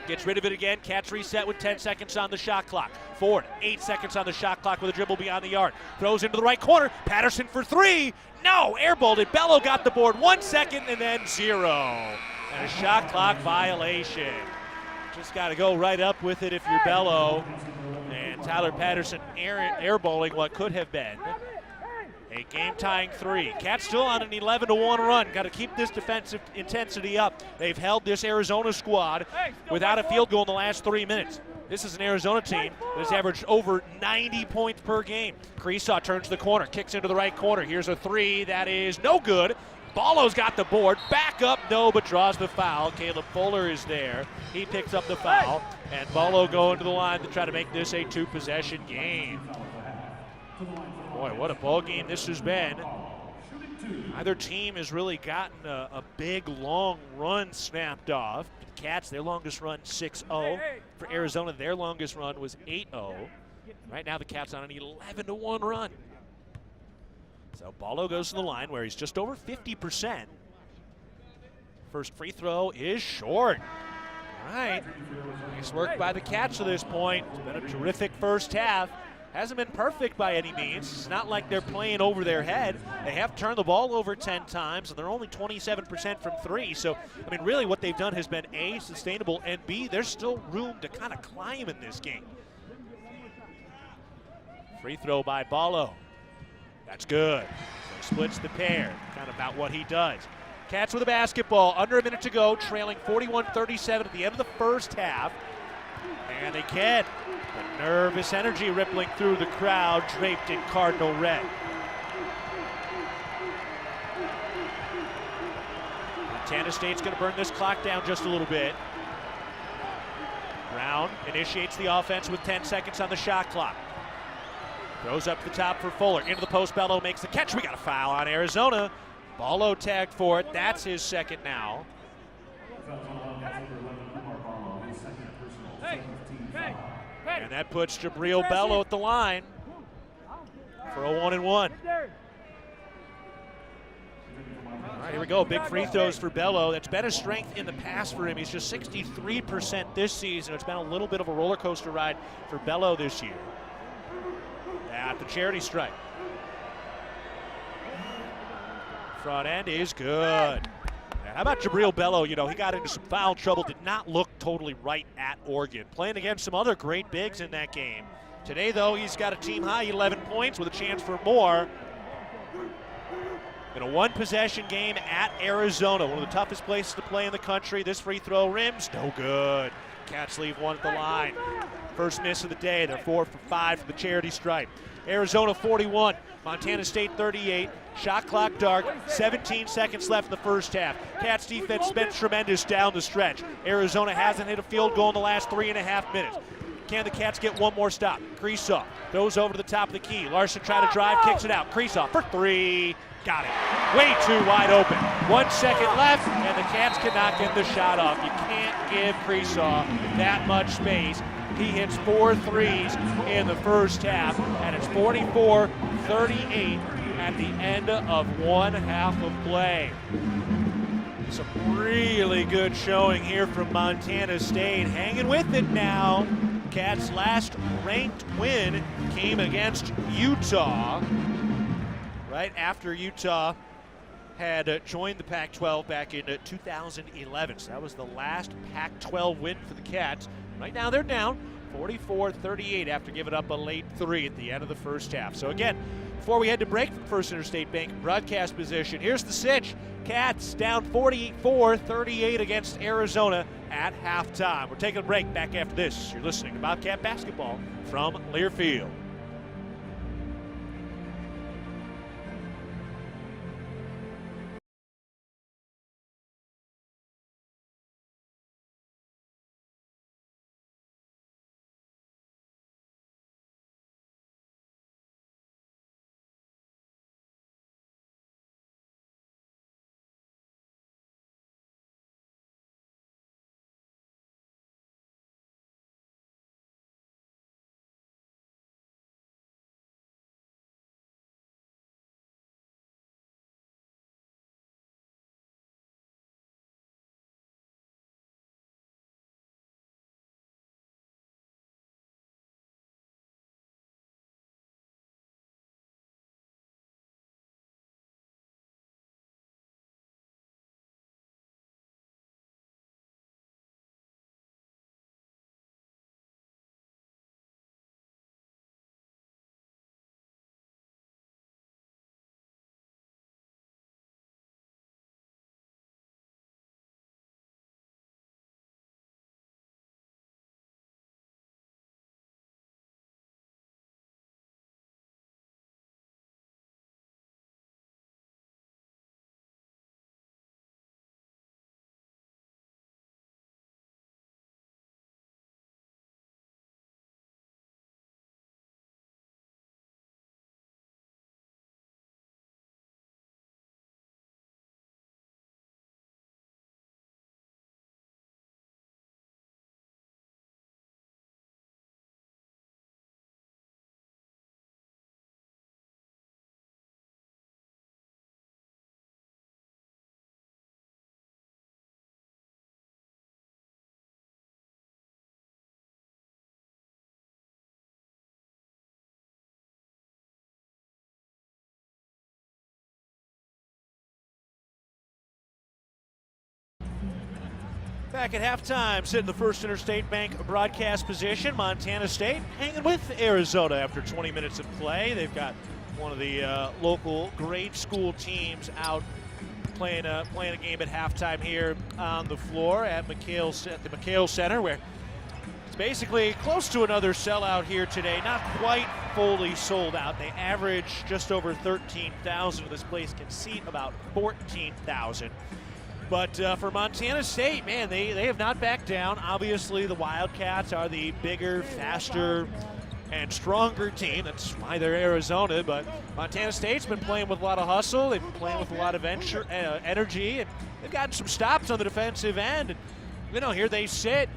Gets rid of it again. Cats reset with 10 seconds on the shot clock. Ford, 8 seconds on the shot clock with a dribble beyond the arc. Throws into the right corner. Patterson for three. No, airballed it. Bello got the board. 1 second and then 0. And a shot clock violation. Just got to go right up with it if you're Bello. And Tyler Patterson airballing what could have been a game-tying three. Cats still on an 11-1 run. Got to keep this defensive intensity up. They've held this Arizona squad without a field goal in the last 3 minutes. This is an Arizona team that has averaged over 90 points per game. Creesaw turns the corner, kicks into the right corner. Here's a three that is no good. Ballo's got the board. Back up, no, but draws the foul. Caleb Fuller is there. He picks up the foul. And Ballo going to the line to try to make this a two-possession game. Boy, what a ball game this has been. Neither team has really gotten a big, long run snapped off. The Cats, their longest run, 6-0. For Arizona, their longest run was 8-0. Right now, the Cats on an 11-1 run. So Ballo goes to the line where he's just over 50%. First free throw is short. All right. Nice work by the Cats to this point. It's been a terrific first half. Hasn't been perfect by any means. It's not like they're playing over their head. They have turned the ball over 10 times, and they're only 27% from three. So, I mean, really what they've done has been A, sustainable, and B, there's still room to kind of climb in this game. Free throw by Ballo. That's good. So splits the pair, kind of about what he does. Cats with a basketball, under a minute to go, trailing 41-37 at the end of the first half. And again, the nervous energy rippling through the crowd, draped in Cardinal red. Montana State's going to burn this clock down just a little bit. Brown initiates the offense with 10 seconds on the shot clock. Throws up the top for Fuller. Into the post, Bello makes the catch. We got a foul on Arizona. Ballo tagged for it. That's his second now. And that puts Jabril Bello at the line for a 1-1. All right, here we go. Big free throws for Bello. That's been a strength in the past for him. He's just 63% this season. It's been a little bit of a roller coaster ride for Bello this year. At the charity stripe. Front end is good. How about Jabril Bello? You know, he got into some foul trouble, did not look totally right at Oregon. Playing against some other great bigs in that game. Today, though, he's got a team-high 11 points with a chance for more. In a one-possession game at Arizona, one of the toughest places to play in the country. This free throw rims, no good. Cats leave one at the line. First miss of the day. They're 4 for 5 for the charity stripe. Arizona 41, Montana State 38. Shot clock dark, 17 seconds left in the first half. Cats defense has been tremendous down the stretch. Arizona hasn't hit a field goal in the last 3.5 minutes. Can the Cats get one more stop? Creesaw goes over to the top of the key. Larson trying to drive, kicks it out. Creesaw for three. Got it. Way too wide open. 1 second left, and the Cats cannot get the shot off. You can't give Creesaw that much space. He hits 4 threes in the first half, and it's 44-38 at the end of one half of play. Some really good showing here from Montana State. Hanging with it now. Cats' last ranked win came against Utah. Right after Utah had joined the Pac-12 back in 2011. So that was the last Pac-12 win for the Cats. Right now they're down 44-38 after giving up a late three at the end of the first half. So again, before we head to break from First Interstate Bank broadcast position, here's the sitch. Cats down 44-38 against Arizona at halftime. We're taking a break. Back after this. You're listening to Bobcat Basketball from Learfield. Back at halftime, sitting in the First Interstate Bank broadcast position. Montana State hanging with Arizona after 20 minutes of play. They've got one of the local grade school teams out playing a game at halftime here on the floor at the McHale Center, where it's basically close to another sellout here today. Not quite fully sold out. They average just over 13,000. This place can seat about 14,000. But for Montana State, man, they have not backed down. Obviously, the Wildcats are the bigger, faster, and stronger team. That's why they're Arizona. But Montana State's been playing with a lot of hustle. They've been playing with a lot of energy. And they've gotten some stops on the defensive end. And, here they sit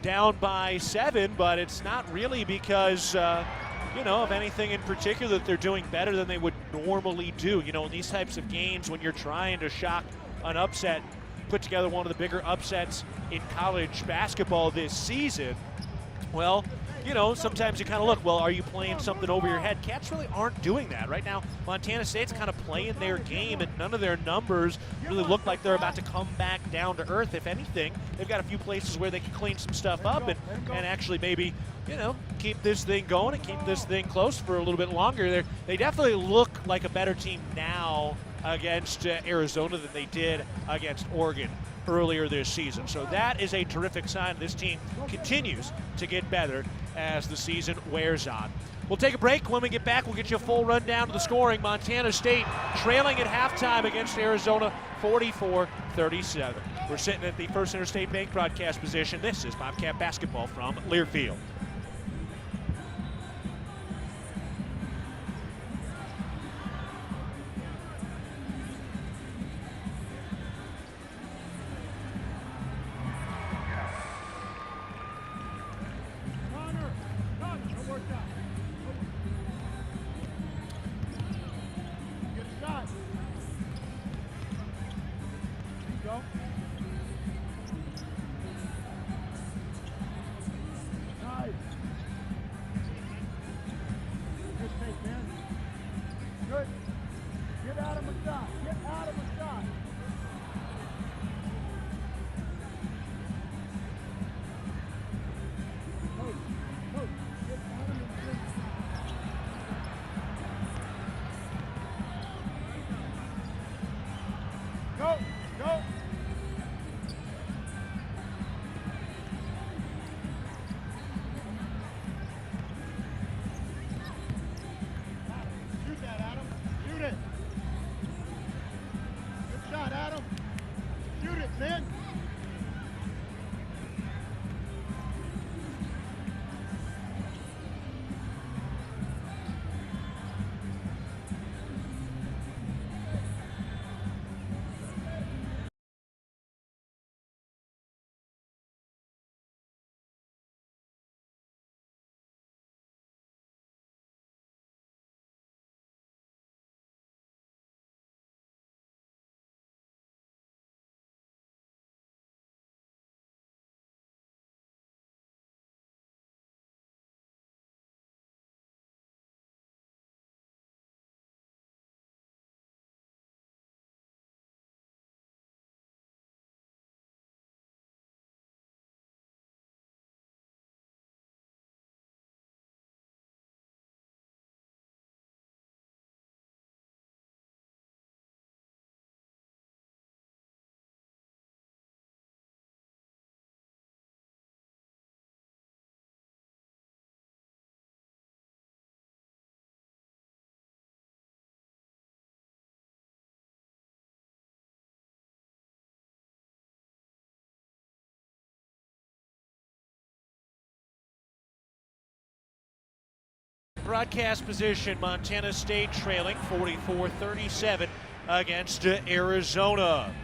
down by 7, but it's not really because, of anything in particular that they're doing better than they would normally do. In these types of games, when you're trying to shock an upset, put together one of the bigger upsets in college basketball this season, well, sometimes you kind of look, well, are you playing something over your head? Cats really aren't doing that. Right now, Montana State's kind of playing their game, and none of their numbers really look like they're about to come back down to earth. If anything, they've got a few places where they can clean some stuff up and actually maybe, keep this thing going and keep this thing close for a little bit longer. They definitely look like a better team now against Arizona than they did against Oregon earlier this season. So that is a terrific sign. This team continues to get better as the season wears on. We'll take a break. When we get back, we'll get you a full rundown of the scoring. Montana State trailing at halftime against Arizona 44-37. We're sitting at the First Interstate Bank broadcast position. This is Bobcat basketball from Learfield. Broadcast position, Montana State trailing 44-37 against Arizona.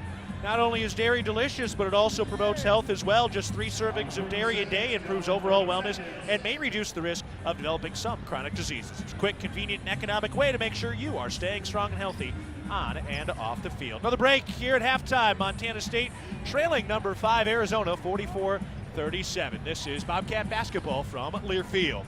Not only is dairy delicious, but it also promotes health as well. Just 3 servings of dairy a day improves overall wellness and may reduce the risk of developing some chronic diseases. It's a quick, convenient, and economic way to make sure you are staying strong and healthy on and off the field. Another break here at halftime. Montana State trailing number 5 Arizona 44-37. This is Bobcat basketball from Learfield.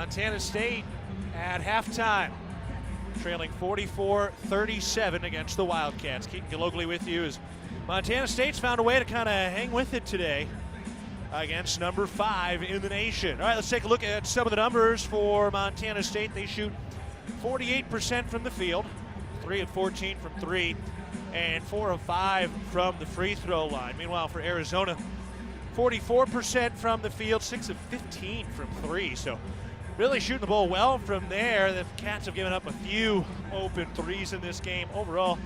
Montana State at halftime, trailing 44-37 against the Wildcats. Keaton Galogly with you as Montana State's found a way to kind of hang with it today against number 5 in the nation. All right, let's take a look at some of the numbers for Montana State. They shoot 48% from the field, 3 of 14 from 3, and 4 of 5 from the free throw line. Meanwhile, for Arizona, 44% from the field, 6 of 15 from 3. So really shooting the ball well from there. The Cats have given up a few open threes in this game. Overall,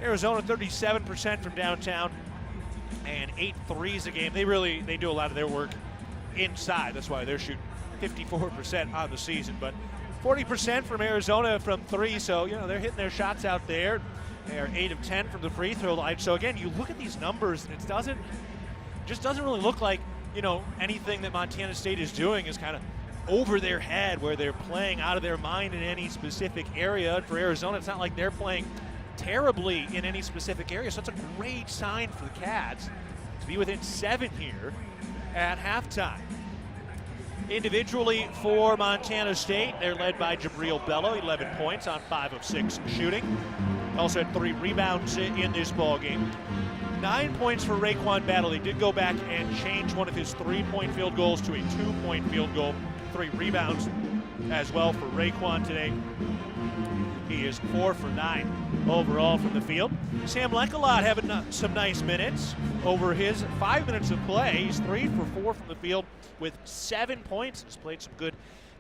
Arizona 37% from downtown and 8 threes a game. They do a lot of their work inside. That's why they're shooting 54% on the season. But 40% from Arizona from 3, so they're hitting their shots out there. They're 8 of 10 from the free throw line. So again, you look at these numbers and it just doesn't really look like anything that Montana State is doing is kind of over their head, where they're playing out of their mind in any specific area. And for Arizona, it's not like they're playing terribly in any specific area. So it's a great sign for the Cats to be within 7 here at halftime. Individually for Montana State, they're led by Jabril Bello, 11 points on 5 of 6 shooting. Also had 3 rebounds in this ball game. 9 points for Raekwon Battle. They did go back and change one of his 3-point field goals to a 2-point field goal. 3 rebounds as well for Raekwon today. He is 4 for 9 overall from the field. Sam Lekalot having some nice minutes over his 5 minutes of play. He's 3 for 4 from the field with 7 points. He's played some good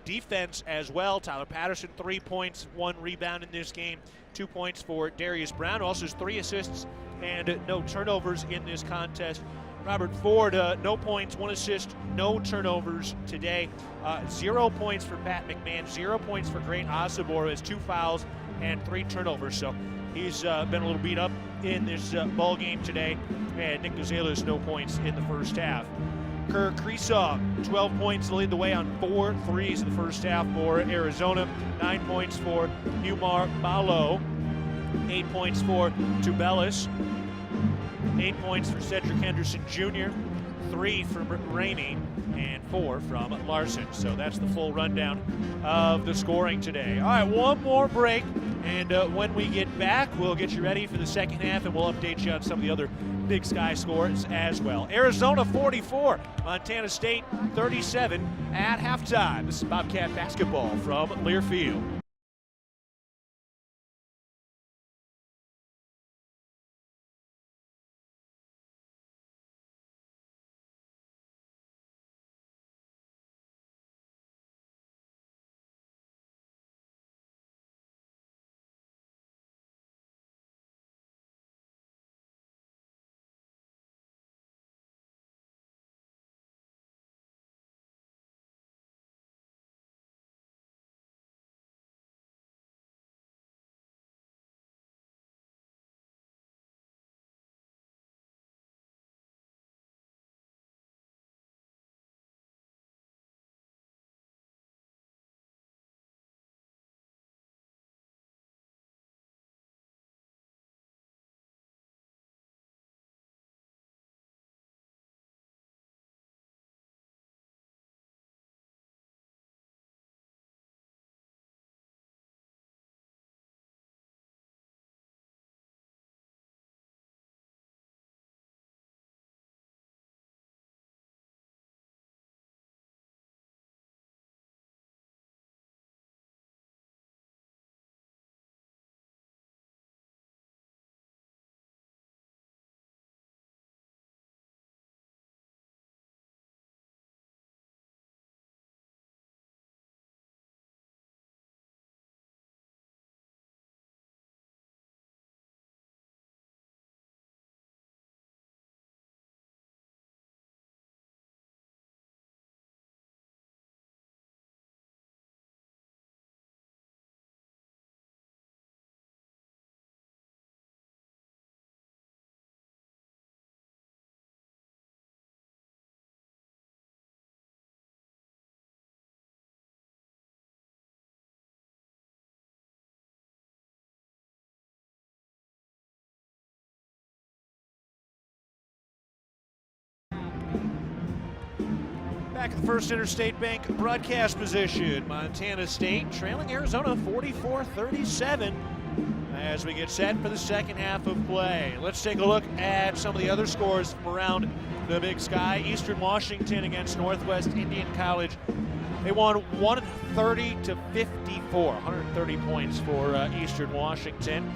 defense as well. Tyler Patterson, 3 points, 1 rebound in this game. 2 points for Darius Brown. Also has 3 assists and no turnovers in this contest. Robert Ford, no points, 1 assist, no turnovers today. 0 points for Pat McMahon, 0 points for Grant Osobor, has 2 fouls and 3 turnovers. So he's been a little beat up in this ball game today. And Nick Gazela, no points in the first half. Kerr Krisaw, 12 points to lead the way on 4 threes in the first half for Arizona. 9 points for Umar Balo. 8 points for Tubelis. 8 points for Cedric Henderson Jr., 3 from Ramey, and 4 from Larson. So that's the full rundown of the scoring today. All right, one more break, and when we get back, we'll get you ready for the second half, and we'll update you on some of the other Big Sky scores as well. Arizona 44, Montana State 37 at halftime. This is Bobcat basketball from Learfield. Back at the First Interstate Bank broadcast position. Montana State trailing Arizona 44-37 as we get set for the second half of play. Let's take a look at some of the other scores from around the Big Sky. Eastern Washington against Northwest Indian College. They won 130-54, 130 points for Eastern Washington.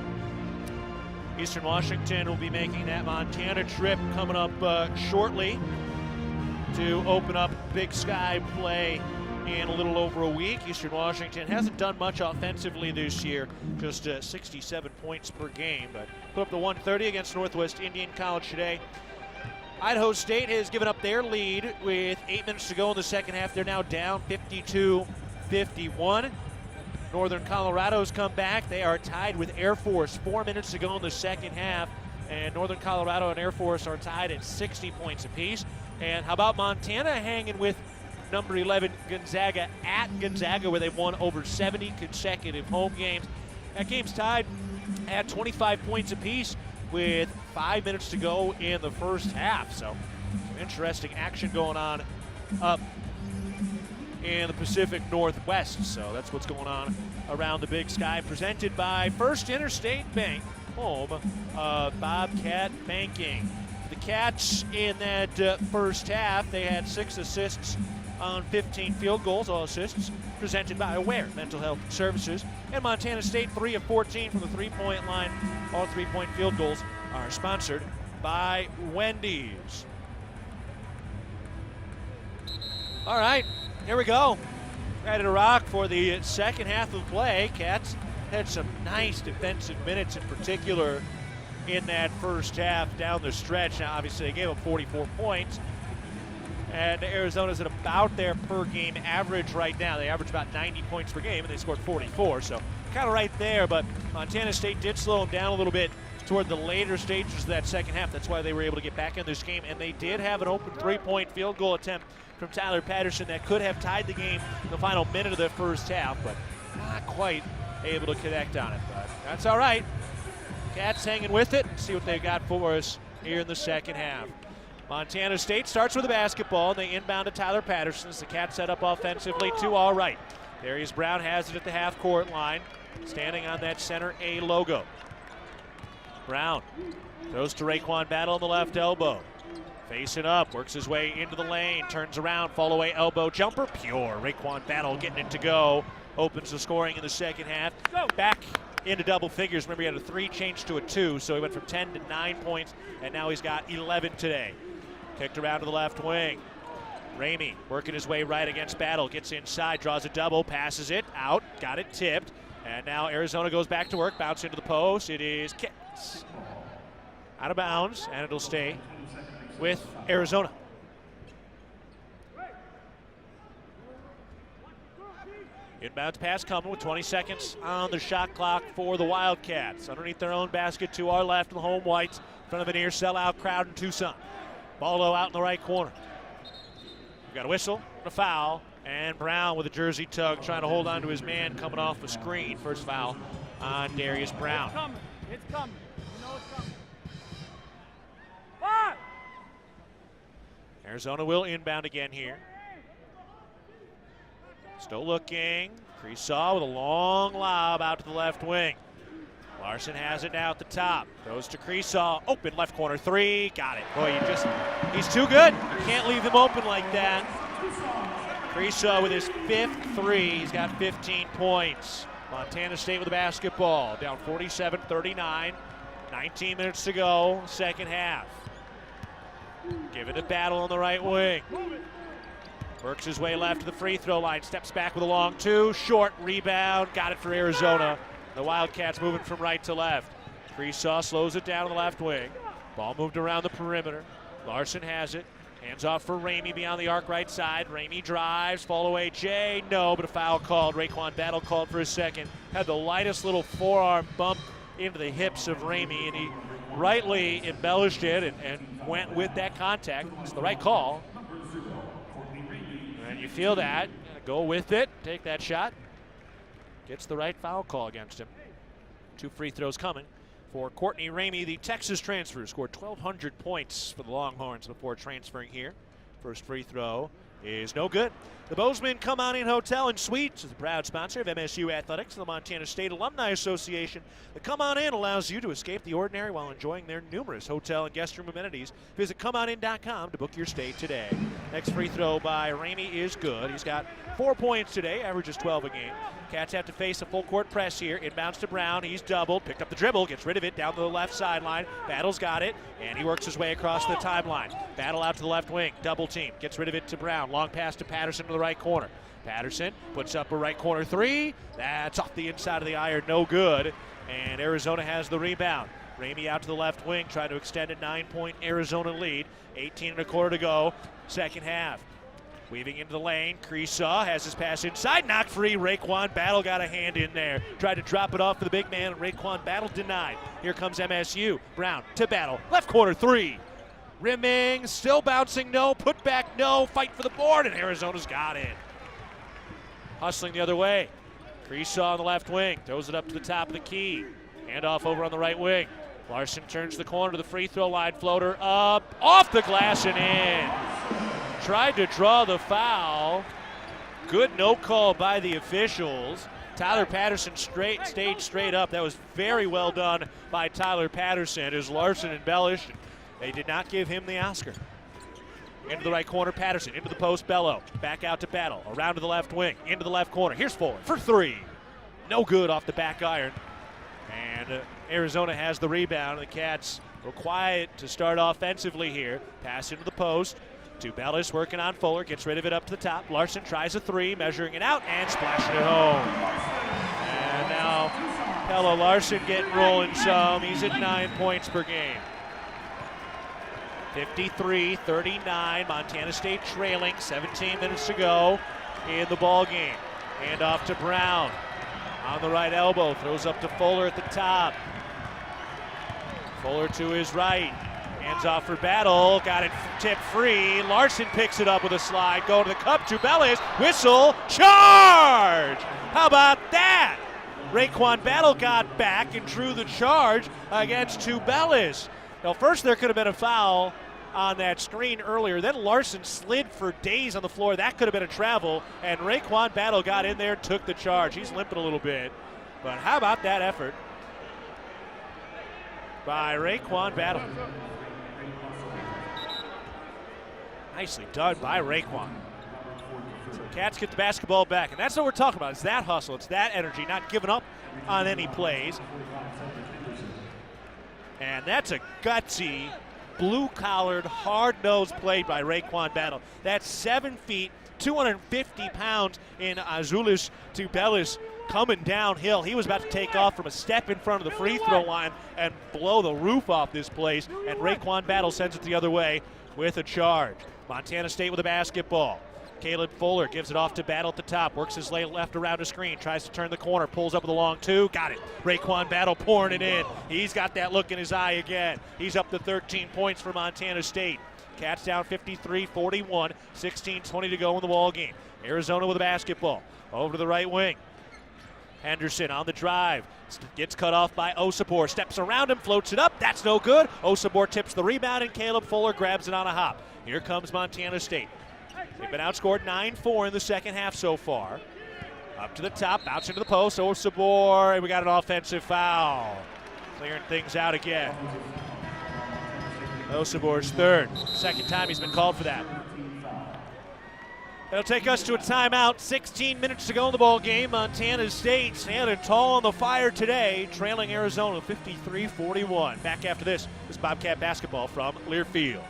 Eastern Washington will be making that Montana trip coming up shortly to open up Big Sky play in a little over a week. Eastern Washington hasn't done much offensively this year, just 67 points per game, but put up the 130 against Northwest Indian College today. Idaho State has given up their lead with 8 minutes to go in the second half. They're now down 52-51. Northern Colorado's come back. They are tied with Air Force. 4 minutes to go in the second half, and Northern Colorado and Air Force are tied at 60 points apiece. And how about Montana hanging with number 11 Gonzaga at Gonzaga, where they've won over 70 consecutive home games. That game's tied at 25 points apiece with 5 minutes to go in the first half. So some interesting action going on up in the Pacific Northwest. So that's what's going on around the Big Sky, presented by First Interstate Bank, home of Bobcat Banking. The Cats in that first half, they had 6 assists on 15 field goals, all assists presented by Aware Mental Health Services. And Montana State 3 of 14 from the three-point line. All three-point field goals are sponsored by Wendy's. All right, here we go. Ready to rock for the second half of play. Cats had some nice defensive minutes, in particular in that first half down the stretch. Now, obviously, they gave up 44 points. And Arizona's at about their per game average right now. They average about 90 points per game, and they scored 44. So kind of right there, but Montana State did slow them down a little bit toward the later stages of that second half. That's why they were able to get back in this game. And they did have an open three-point field goal attempt from Tyler Patterson that could have tied the game in the final minute of the first half, but not quite able to connect on it. But that's all right. Cats hanging with it. See what they got for us here in the second half. Montana State starts with the basketball, and they inbound to Tyler Patterson as the Cats set up offensively to all right. Darius Brown has it at the half-court line, standing on that center A logo. Brown throws to Raekwon Battle on the left elbow. Facing up, works his way into the lane, turns around, fall away elbow jumper, pure. Raekwon Battle getting it to go. Opens the scoring in the second half. Back into double figures. Remember, he had a 3, changed to a 2, so he went from 10 to 9 points, and now he's got 11 today. Kicked around to the left wing. Ramey working his way right against Battle. Gets inside, draws a double, passes it out, got it tipped. And now Arizona goes back to work, bounce into the post. It is kicked out of bounds, and it'll stay with Arizona. Inbounds pass coming with 20 seconds on the shot clock for the Wildcats. Underneath their own basket to our left, the home whites, in front of a near sellout crowd in Tucson. Ball low out in the right corner. We've got a whistle, a foul, and Brown with a jersey tug trying to hold on to his man coming off the screen. First foul on Darius Brown. It's coming. It's coming. You know it's coming. 5! Arizona will inbound again here. Still looking. Creesaw with a long lob out to the left wing. Larson has it now at the top. Throws to Creesaw. Open left corner 3. Got it. Boy, he's too good. You can't leave him open like that. Creesaw with his 5th 3. He's got 15 points. Montana State with the basketball. Down 47-39. 19 minutes to go. Second half. Give it a Battle on the right wing. Works his way left to the free throw line. Steps back with a long 2. Short rebound. Got it for Arizona. The Wildcats moving from right to left. Creesaw slows it down on the left wing. Ball moved around the perimeter. Larson has it. Hands off for Ramey beyond the arc right side. Ramey drives. Fall away Jay. No, but a foul called. Raekwon Battle called for his second. Had the lightest little forearm bump into the hips of Ramey, and he rightly embellished it and went with that contact. It's the right call. And you feel that. Go with it. Take that shot. Gets the right foul call against him. 2 free throws coming for Courtney Ramey, the Texas transfer. Scored 1,200 points for the Longhorns before transferring here. First free throw is no good. The Bozeman Come On In Hotel and Suites is the proud sponsor of MSU Athletics and the Montana State Alumni Association. The Come On In allows you to escape the ordinary while enjoying their numerous hotel and guest room amenities. Visit ComeOnIn.com to book your stay today. Next free throw by Ramey is good. He's got 4 points today, averages 12 a game. Cats have to face a full court press here. Inbounds to Brown. He's doubled, picked up the dribble, gets rid of it down to the left sideline. Battle's got it, and he works his way across the timeline. Battle out to the left wing, double team, gets rid of it to Brown. Long pass to Patterson to the right corner. Patterson puts up a right corner three. That's off the inside of the iron, no good. And Arizona has the rebound. Ramey out to the left wing, trying to extend a 9-point Arizona lead. 18 and a quarter to go, second half. Weaving into the lane, Creesaw has his pass inside, knocked free. Raekwon Battle got a hand in there. Tried to drop it off for the big man, and Raekwon Battle denied. Here comes MSU. Brown to Battle, left corner three. Rimming, still bouncing, no. Put back, no. Fight for the board, and Arizona's got it. Hustling the other way. Creesaw on the left wing, throws it up to the top of the key. Handoff over on the right wing. Larson turns the corner to the free throw line, floater up, off the glass and in. Tried to draw the foul. Good no call by the officials. Tyler Patterson stayed straight up. That was very well done by Tyler Patterson as Larson embellished. They did not give him the Oscar. Into the right corner, Patterson. Into the post, Bello. Back out to Battle. Around to the left wing. Into the left corner. Here's Fuller for three. No good off the back iron. And Arizona has the rebound. The Cats were quiet to start offensively here. Pass into the post. To Bellis, working on Fuller, gets rid of it up to the top. Larson tries a three, measuring it out, and splashing it home. And now Pelle Larson getting rolling some. He's at 9 points per game. 53-39, Montana State trailing, 17 minutes to go in the ball game. Hand off to Brown. On the right elbow, throws up to Fuller at the top. Fuller to his right. Hands off for Battle, got it tipped free. Larson picks it up with a slide, go to the cup to Bellis, whistle, charge! How about that? Raekwon Battle got back and drew the charge against Tubelis. Now first there could have been a foul on that screen earlier, then Larson slid for days on the floor. That could have been a travel, and Raekwon Battle got in there, took the charge. He's limping a little bit, but how about that effort by Raekwon Battle? Nicely done by Raekwon. So the Cats get the basketball back, and that's what we're talking about. It's that hustle, it's that energy, not giving up on any plays. And that's a gutsy, blue-collared, hard-nosed play by Raekwon Battle. That's 7 feet, 250 pounds in Azulis Tubelis coming downhill. He was about to take off from a step in front of the free throw line and blow the roof off this place, and Raekwon Battle sends it the other way with a charge. Montana State with a basketball. Caleb Fuller gives it off to Battle at the top, works his left around a screen, tries to turn the corner, pulls up with a long two, got it. Raekwon Battle pouring it in. He's got that look in his eye again. He's up to 13 points for Montana State. Cats down 53-41, 16-20 to go in the ball game. Arizona with a basketball. Over to the right wing. Henderson on the drive. Gets cut off by Osabor. Steps around him, floats it up. That's no good. Osabor tips the rebound, and Caleb Fuller grabs it on a hop. Here comes Montana State. They've been outscored 9-4 in the second half so far. Up to the top, bounce into the post. Osabor, and we got an offensive foul. Clearing things out again. Osabor's third. Second time he's been called for that. It'll take us to a timeout. 16 minutes to go in the ball game. Montana State standing tall on the fire today, trailing Arizona 53-41. Back after this is Bobcat basketball from Learfield.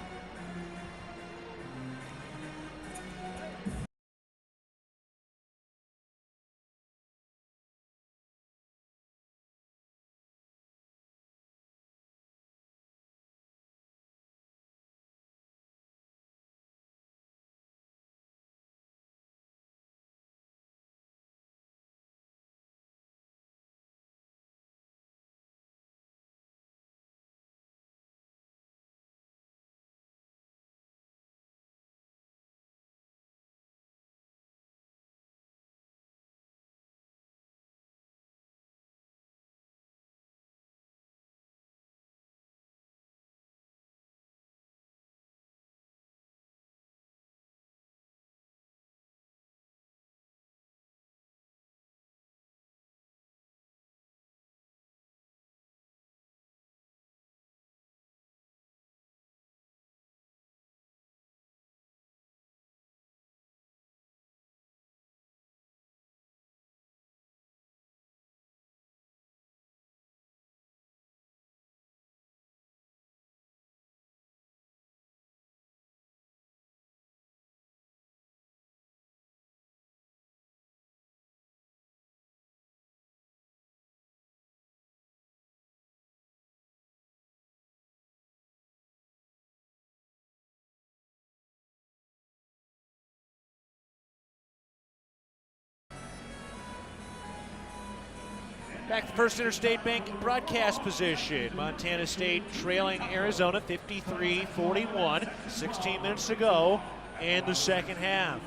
Back to First Interstate Bank broadcast position. Montana State trailing Arizona 53-41. 16 minutes to go in the second half.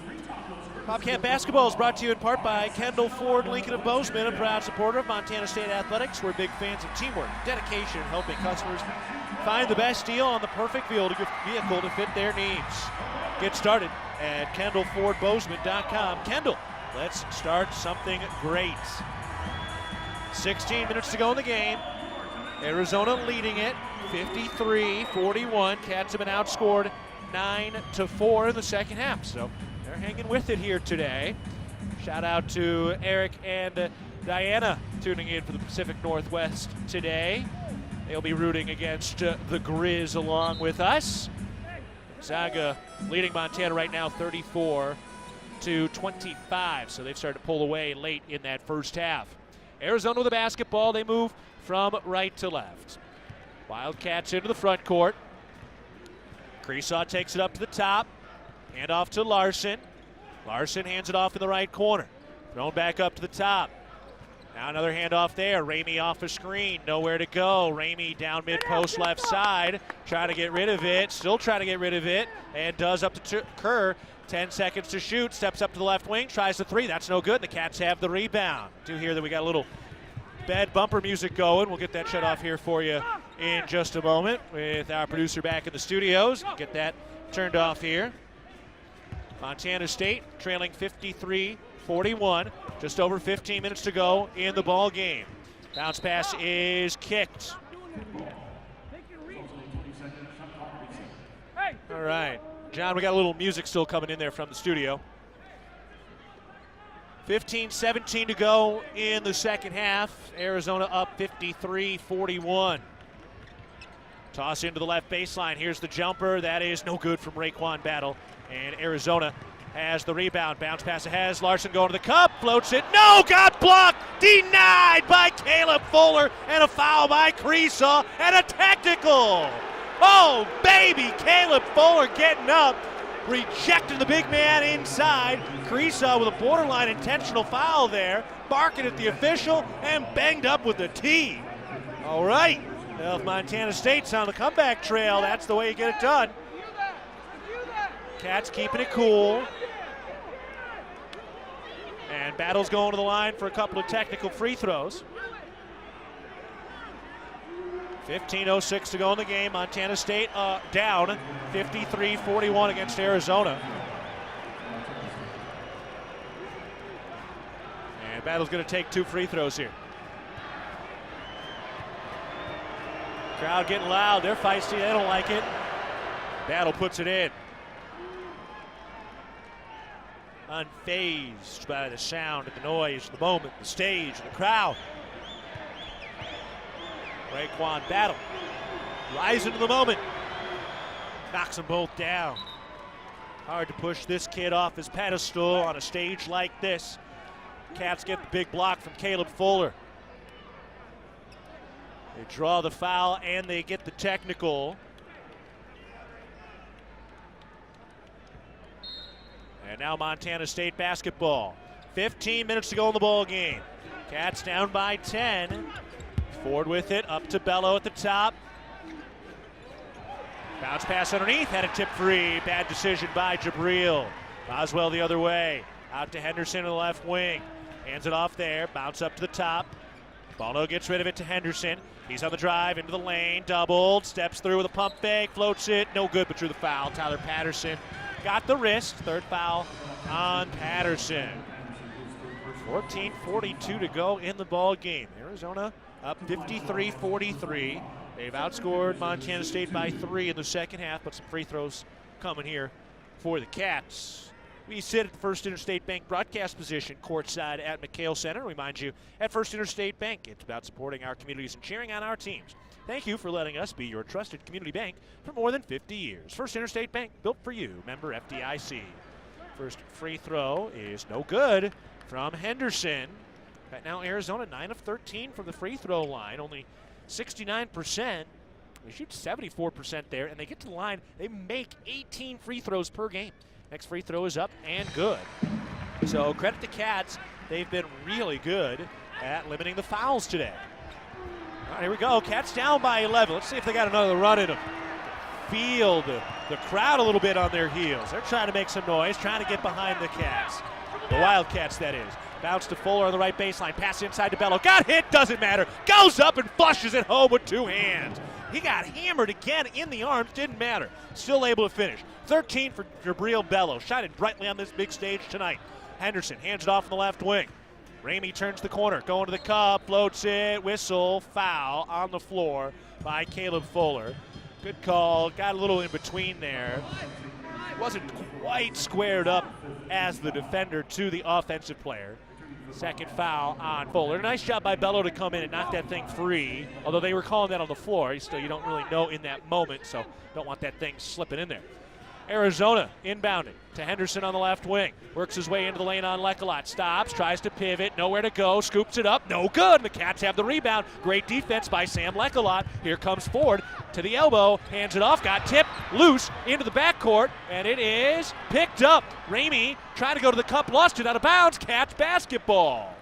Bobcat basketball is brought to you in part by Kendall Ford Lincoln of Bozeman, a proud supporter of Montana State athletics. We're big fans of teamwork, dedication, helping customers find the best deal on the perfect vehicle to fit their needs. Get started at KendallFordBozeman.com. Kendall, let's start something great. 16 minutes to go in the game. Arizona leading it 53-41. Cats have been outscored 9-4 in the second half. So they're hanging with it here today. Shout out to Eric and Diana tuning in for the Pacific Northwest today. They'll be rooting against the Grizz along with us. Gonzaga leading Montana right now 34-25. So they've started to pull away late in that first half. Arizona with the basketball. They move from right to left. Wildcats into the front court. Creesaw takes it up to the top. Hand off to Larson. Larson hands it off in the right corner. Thrown back up to the top. Now another handoff there. Ramey off a screen. Nowhere to go. Ramey down mid-post left side. Trying to get rid of it. Still trying to get rid of it. And does up to Kerr. 10 seconds to shoot. Steps up to the left wing. Tries the three. That's no good. The Cats have the rebound. Do hear that we got a little bad bumper music going. We'll get that shut off here for you in just a moment with our producer back in the studios. Get that turned off here. Montana State trailing 53-41. Just over 15 minutes to go in the ball game. Bounce pass is kicked. All right. John, we got a little music still coming in there from the studio. 15-17 to go in the second half. Arizona up 53-41. Toss into the left baseline. Here's the jumper. That is no good from RaeQuan Battle. And Arizona has the rebound. Bounce pass ahead. Larson going to the cup. Floats it. No! Got blocked! Denied by Caleb Fuller. And a foul by Creesaw. And a technical! Oh, baby! Caleb Fuller getting up. Rejected the big man inside. Creesaw with a borderline intentional foul there. Barking at the official and banged up with the tee. All right. Well, if Montana State's on the comeback trail, that's the way you get it done. Cats keeping it cool. And Battle's going to the line for a couple of technical free throws. 15:06 to go in the game. Montana State down 53-41 against Arizona. And Battle's going to take two free throws here. Crowd getting loud. They're feisty. They don't like it. Battle puts it in. Unfazed by the sound and the noise, the moment, the stage, the crowd. RaeQuan Battle rising to the moment. Knocks them both down. Hard to push this kid off his pedestal on a stage like this. Cats get the big block from Caleb Fuller. They draw the foul and they get the technical. And now Montana State basketball. 15 minutes to go in the ball game. Cats down by 10. Ford with it, up to Bello at the top. Bounce pass underneath, had a tip free. Bad decision by Jabril. Boswell the other way. Out to Henderson in the left wing. Hands it off there, bounce up to the top. Baldo gets rid of it to Henderson. He's on the drive into the lane, doubled, steps through with a pump fake, floats it, no good, but drew the foul. Tyler Patterson got the wrist, third foul on Patterson. 14:42 to go in the ball game. Arizona up 53-43. They've outscored Montana State by 3 in the second half, but some free throws coming here for the Cats. We sit at the First Interstate Bank broadcast position courtside at McHale Center. Remind you, at First Interstate Bank, it's about supporting our communities and cheering on our teams. Thank you for letting us be your trusted community bank for more than 50 years. First Interstate Bank, built for you, member FDIC. First free throw is no good from Henderson. Right now, Arizona 9 of 13 from the free throw line, only 69%. They shoot 74% there, and they get to the line. They make 18 free throws per game. Next free throw is up and good. So credit the Cats. They've been really good at limiting the fouls today. All right, here we go. Cats down by 11. Let's see if they got another run in them. Feel the crowd a little bit on their heels. They're trying to make some noise, trying to get behind the Cats. The Wildcats, that is. Bounce to Fuller on the right baseline. Pass inside to Bello. Got hit, doesn't matter. Goes up and flushes it home with 2 hands. He got hammered again in the arms, didn't matter. Still able to finish. 13 for Jabril Bello, shining brightly on this big stage tonight. Henderson hands it off in the left wing. Ramey turns the corner, going to the cup, floats it, whistle, foul on the floor by Caleb Fuller. Good call, got a little in between there. Wasn't quite squared up as the defender to the offensive player. Second foul on Fuller. Nice job by Bello to come in and knock that thing free, although they were calling that on the floor. Still, you don't really know in that moment, so don't want that thing slipping in there. Arizona inbounding to Henderson on the left wing. Works his way into the lane on Lecolot. Stops, tries to pivot, nowhere to go, scoops it up, no good. The Cats have the rebound. Great defense by Sam Lecolot. Here comes Ford to the elbow, hands it off, got tipped, loose into the backcourt, and it is picked up. Ramey trying to go to the cup, lost it out of bounds. Cats basketball.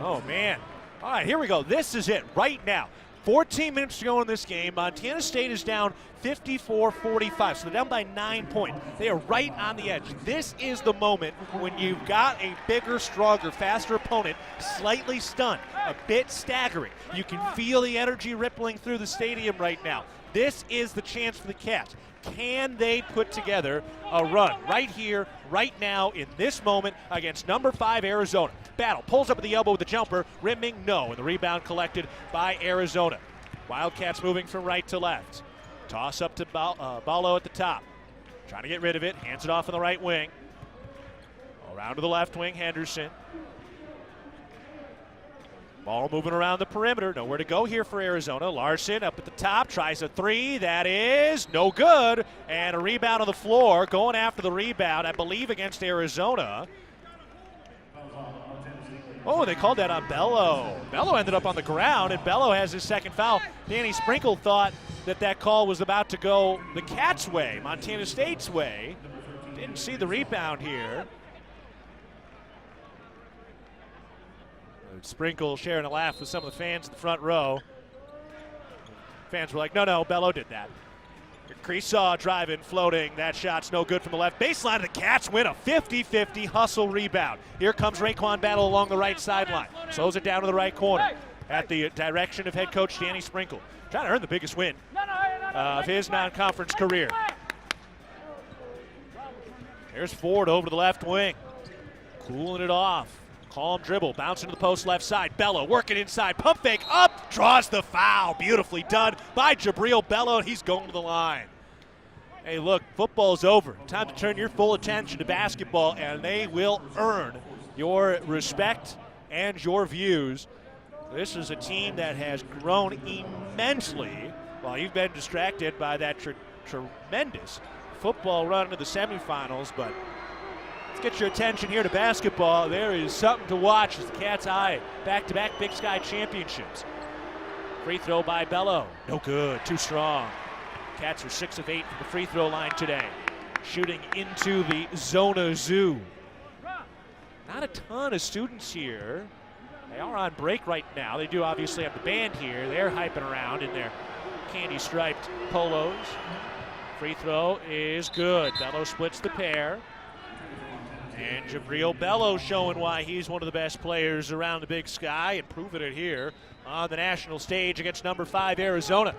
Oh, man. All right, here we go. This is it right now. 14 minutes to go in this game. Montana State is down 54-45, so they're down by 9 points. They are right on the edge. This is the moment when you've got a bigger, stronger, faster opponent, slightly stunned, a bit staggering. You can feel the energy rippling through the stadium right now. This is the chance for the Cats. Can they put together a run right here, right now, in this moment against number 5 Arizona? Battle pulls up at the elbow with the jumper. Rimming, no, and the rebound collected by Arizona. Wildcats moving from right to left. Toss up to Ballo at the top. Trying to get rid of it. Hands it off on the right wing. Around to the left wing, Henderson. Ball moving around the perimeter. Nowhere to go here for Arizona. Larson up at the top. Tries a 3. That is no good. And a rebound on the floor. Going after the rebound, I believe, against Arizona. Oh, they called that on Bello. Bello ended up on the ground, and Bello has his second foul. Danny Sprinkle thought that call was about to go the Cats' way, Montana State's way. Didn't see the rebound here. Sprinkle sharing a laugh with some of the fans in the front row. Fans were like, no, Bello did that. Creesaw driving, floating. That shot's no good from the left baseline. The Cats win a 50-50 hustle rebound. Here comes Raekwon Battle along the right sideline. Slows it down to the right corner at the direction of head coach Danny Sprinkle. Trying to earn the biggest win of his non-conference career. There's Ford over to the left wing. Cooling it off. Calm dribble, bouncing to the post left side. Bello working inside, pump fake up, draws the foul. Beautifully done by Jabril Bello. He's going to the line. Hey, look, football's over. Time to turn your full attention to basketball, and they will earn your respect and your views. This is a team that has grown immensely while you've been distracted by that tremendous football run to the semifinals, but let's get your attention here to basketball. There is something to watch as the Cats eye back-to-back Big Sky championships. Free throw by Bello. No good, too strong. Cats are 6 of 8 from the free throw line today. Shooting into the Zona Zoo. Not a ton of students here. They are on break right now. They do obviously have the band here. They're hyping around in their candy-striped polos. Free throw is good. Bello splits the pair. And Jabril Bello showing why he's one of the best players around the Big Sky and proving it here on the national stage against number 5 Arizona.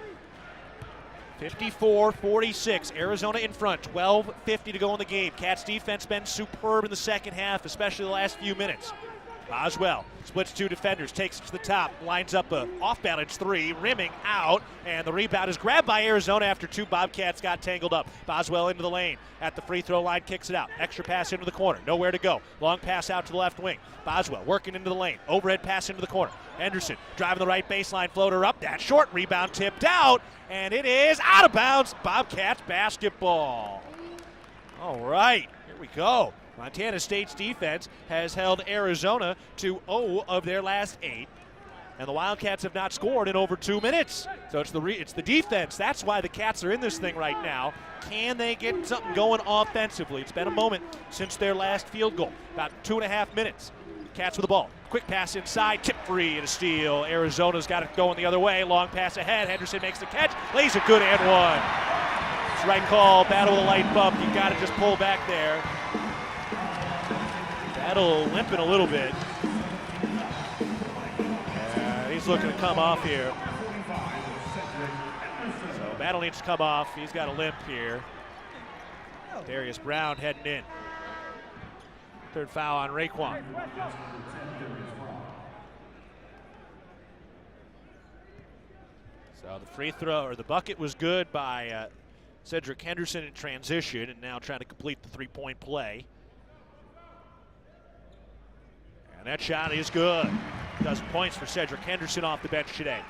54-46, Arizona in front, 12:50 to go in the game. Cats defense been superb in the second half, especially the last few minutes. Boswell splits 2 defenders, takes it to the top, lines up a off-balance 3, rimming out, and the rebound is grabbed by Arizona after 2 Bobcats got tangled up. Boswell into the lane at the free throw line, kicks it out. Extra pass into the corner, nowhere to go. Long pass out to the left wing. Boswell working into the lane, overhead pass into the corner. Henderson driving the right baseline, floater up, that short rebound tipped out, and it is out of bounds. Bobcats basketball. All right, here we go. Montana State's defense has held Arizona to 0 of their last 8, and the Wildcats have not scored in over 2 minutes. So it's the defense. That's why the Cats are in this thing right now. Can they get something going offensively? It's been a moment since their last field goal, about 2.5 minutes. Cats with the ball, Quick pass inside, tip free and a steal. Arizona's got it going the other way. Long pass ahead. Henderson makes the catch, lays it good and one. It's the right call. Battle with a light bump. You got to just pull back there. Battle limping a little bit. He's looking to come off here. So Battle needs to come off. He's got a limp here. Darius Brown heading in. Third foul on Raekwon. So the free throw, or the bucket, was good by Cedric Henderson in transition, and now trying to complete the three-point play. And that shot is good. Dozen points for Cedric Henderson off the bench today.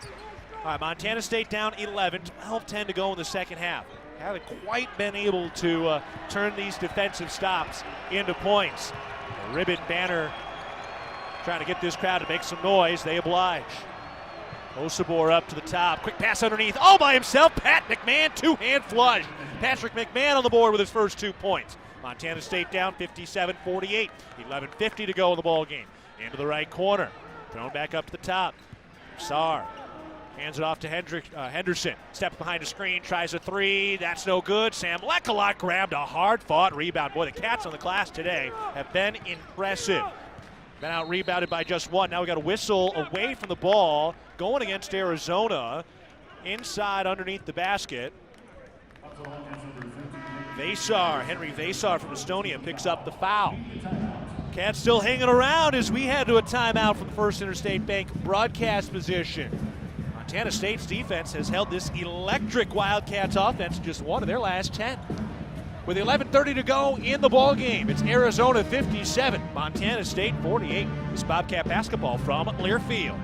All right, Montana State down 11, 12-10 to go in the second half. Haven't quite been able to turn these defensive stops into points. The ribbon banner trying to get this crowd to make some noise. They oblige. Osobor up to the top. Quick pass underneath. All by himself. Pat McMahon, two-hand flush. Patrick McMahon on the board with his first 2 points. Montana State down 57-48. 11:50 to go in the ball game. Into the right corner. Thrown back up to the top. Sarr hands it off to Henderson. Steps behind the screen, tries a three. That's no good. Sam Lekalot grabbed a hard-fought rebound. Boy, the Cats on the glass today have been impressive. Been out rebounded by just one. Now we got a whistle away from the ball, going against Arizona, inside underneath the basket. Vesar, Henry Vesar from Estonia picks up the foul. Cats still hanging around as we head to a timeout from the First Interstate Bank broadcast position. Montana State's defense has held this electric Wildcats offense to just one of their last 10. With 11:30 to go in the ball game, it's Arizona 57, Montana State 48. This Bobcat basketball from Learfield.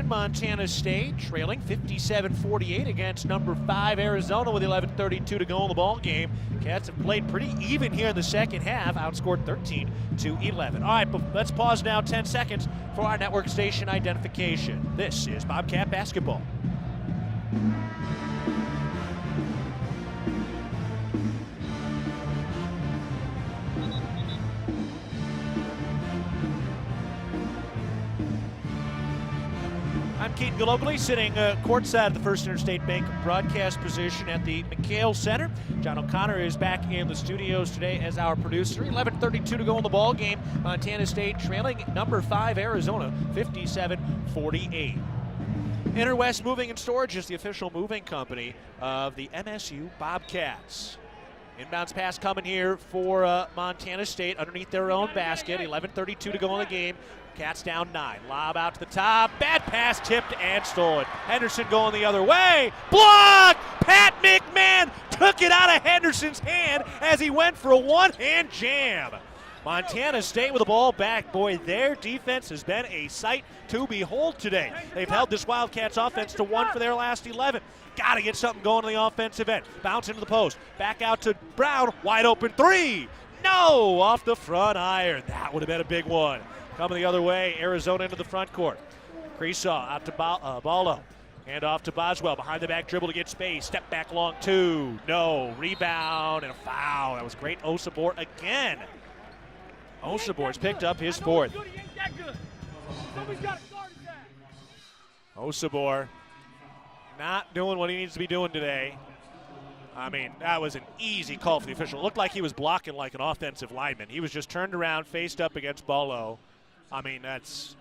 Montana State trailing 57-48 against number 5 Arizona with 11:32 to go in the ball game. Cats have played pretty even here in the second half, outscored 13-11. All right, but let's pause now 10 seconds for our network station identification. This is Bobcat basketball. I'm Keaton Galogly, sitting courtside at the First Interstate Bank broadcast position at the McHale Center. John O'Connor is back in the studios today as our producer. 11:32 to go in the ball game. Montana State trailing number 5 Arizona 57-48. Interwest Moving and Storage is the official moving company of the MSU Bobcats. Inbounds pass coming here for Montana State underneath their own basket. 11:32 to go in the game. Cats down 9. Lob out to the top. Bad pass tipped and stolen. Henderson going the other way. Blocked! Pat McMahon took it out of Henderson's hand as he went for a one-hand jam. Montana State with the ball back. Boy, their defense has been a sight to behold today. They've held this Wildcats offense to 1 for their last 11. Got to get something going on the offensive end. Bounce into the post. Back out to Brown. Wide open 3. No! Off the front iron. That would have been a big one. Coming the other way, Arizona into the front court. Creesaw out to Ballo. Hand off to Boswell. Behind the back dribble to get space. Step back long 2. No. Rebound and a foul. That was great. Osabor again. Osabor's picked up his 4th. Osabor not doing what he needs to be doing today. I mean, that was an easy call for the official. It looked like he was blocking like an offensive lineman. He was just turned around, faced up against Ballo. I mean, it's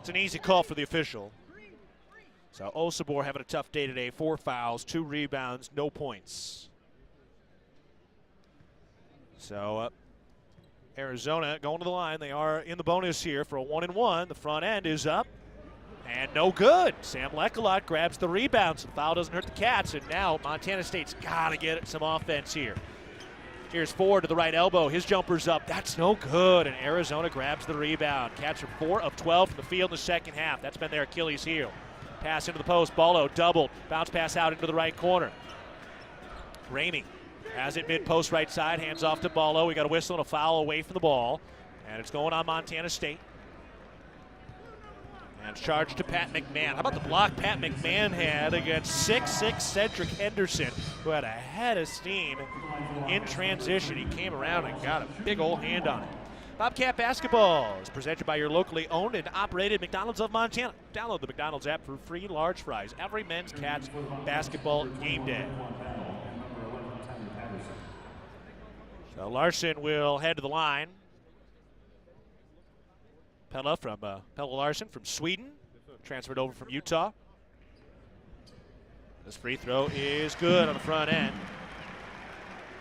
an easy call for the official. So Osabor having a tough day today. 4 fouls, 2 rebounds, no points. So Arizona going to the line. They are in the bonus here for a 1-and-1. The front end is up. And no good. Sam Lecolot grabs the rebound, so the foul doesn't hurt the Cats. And now Montana State's got to get some offense here. Here's Ford to the right elbow. His jumper's up. That's no good. And Arizona grabs the rebound. Cats are 4 of 12 from the field in the second half. That's been their Achilles heel. Pass into the post. Ballo doubled. Bounce pass out into the right corner. Ramey has it mid-post right side. Hands off to Ballo. We got a whistle and a foul away from the ball. And it's going on Montana State. And it's charged to Pat McMahon. How about the block Pat McMahon had against 6'6" Cedric Henderson, who had a head of steam in transition. He came around and got a big old hand on it. Bobcat Basketball is presented by your locally owned and operated McDonald's of Montana. Download the McDonald's app for free large fries every men's Cats basketball game day. So Larson will head to the line. Pella Larson from Sweden, transferred over from Utah. This free throw is good on the front end.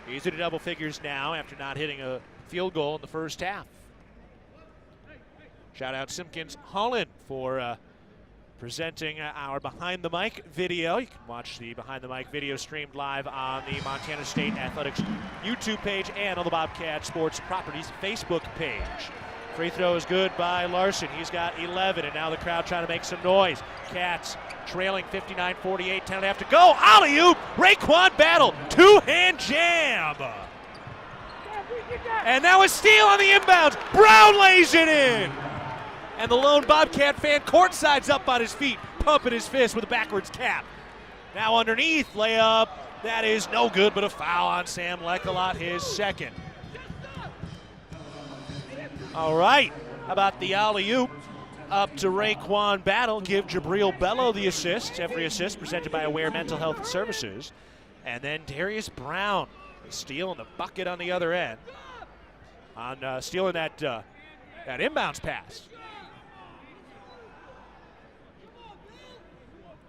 He's into double figures now after not hitting a field goal in the first half. Shout out Simpkins Holland for presenting our Behind the Mic video. You can watch the Behind the Mic video streamed live on the Montana State Athletics YouTube page and on the Bobcat Sports Properties Facebook page. Free throw is good by Larson. He's got 11, and now the crowd trying to make some noise. Cats trailing 59-48, 10.5 to go. Alley-oop, RaeQuan Battle, 2-hand jam. And now a steal on the inbounds. Brown lays it in. And the lone Bobcat fan courtside's up on his feet, pumping his fist with a backwards tap. Now underneath, layup. That is no good, but a foul on Sam Lecolot, his 2nd. All right, how about the alley-oop up to RaeQuan Battle? Give Jabril Bello the assist. Every assist presented by Aware Mental Health Services. And then Darius Brown stealing the bucket on the other end. On stealing that inbounds pass.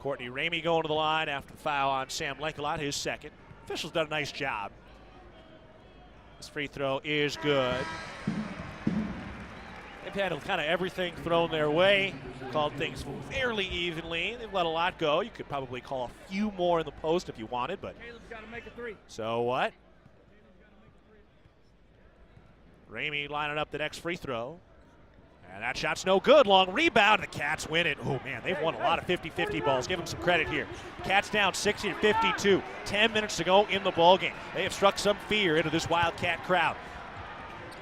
Courtney Ramey going to the line after the foul on Sam Lecolot, his 2nd. Officials done a nice job. This free throw is good. They've had kind of everything thrown their way, called things fairly evenly. They've let a lot go. You could probably call a few more in the post if you wanted, but Caleb's got to make a 3. So what? Ramey lining up the next free throw. And that shot's no good. Long rebound. The Cats win it. Oh, man, they've won a lot of 50-50 balls. Give them some credit here. Cats down 60-52. 10 minutes to go in the ballgame. They have struck some fear into this Wildcat crowd.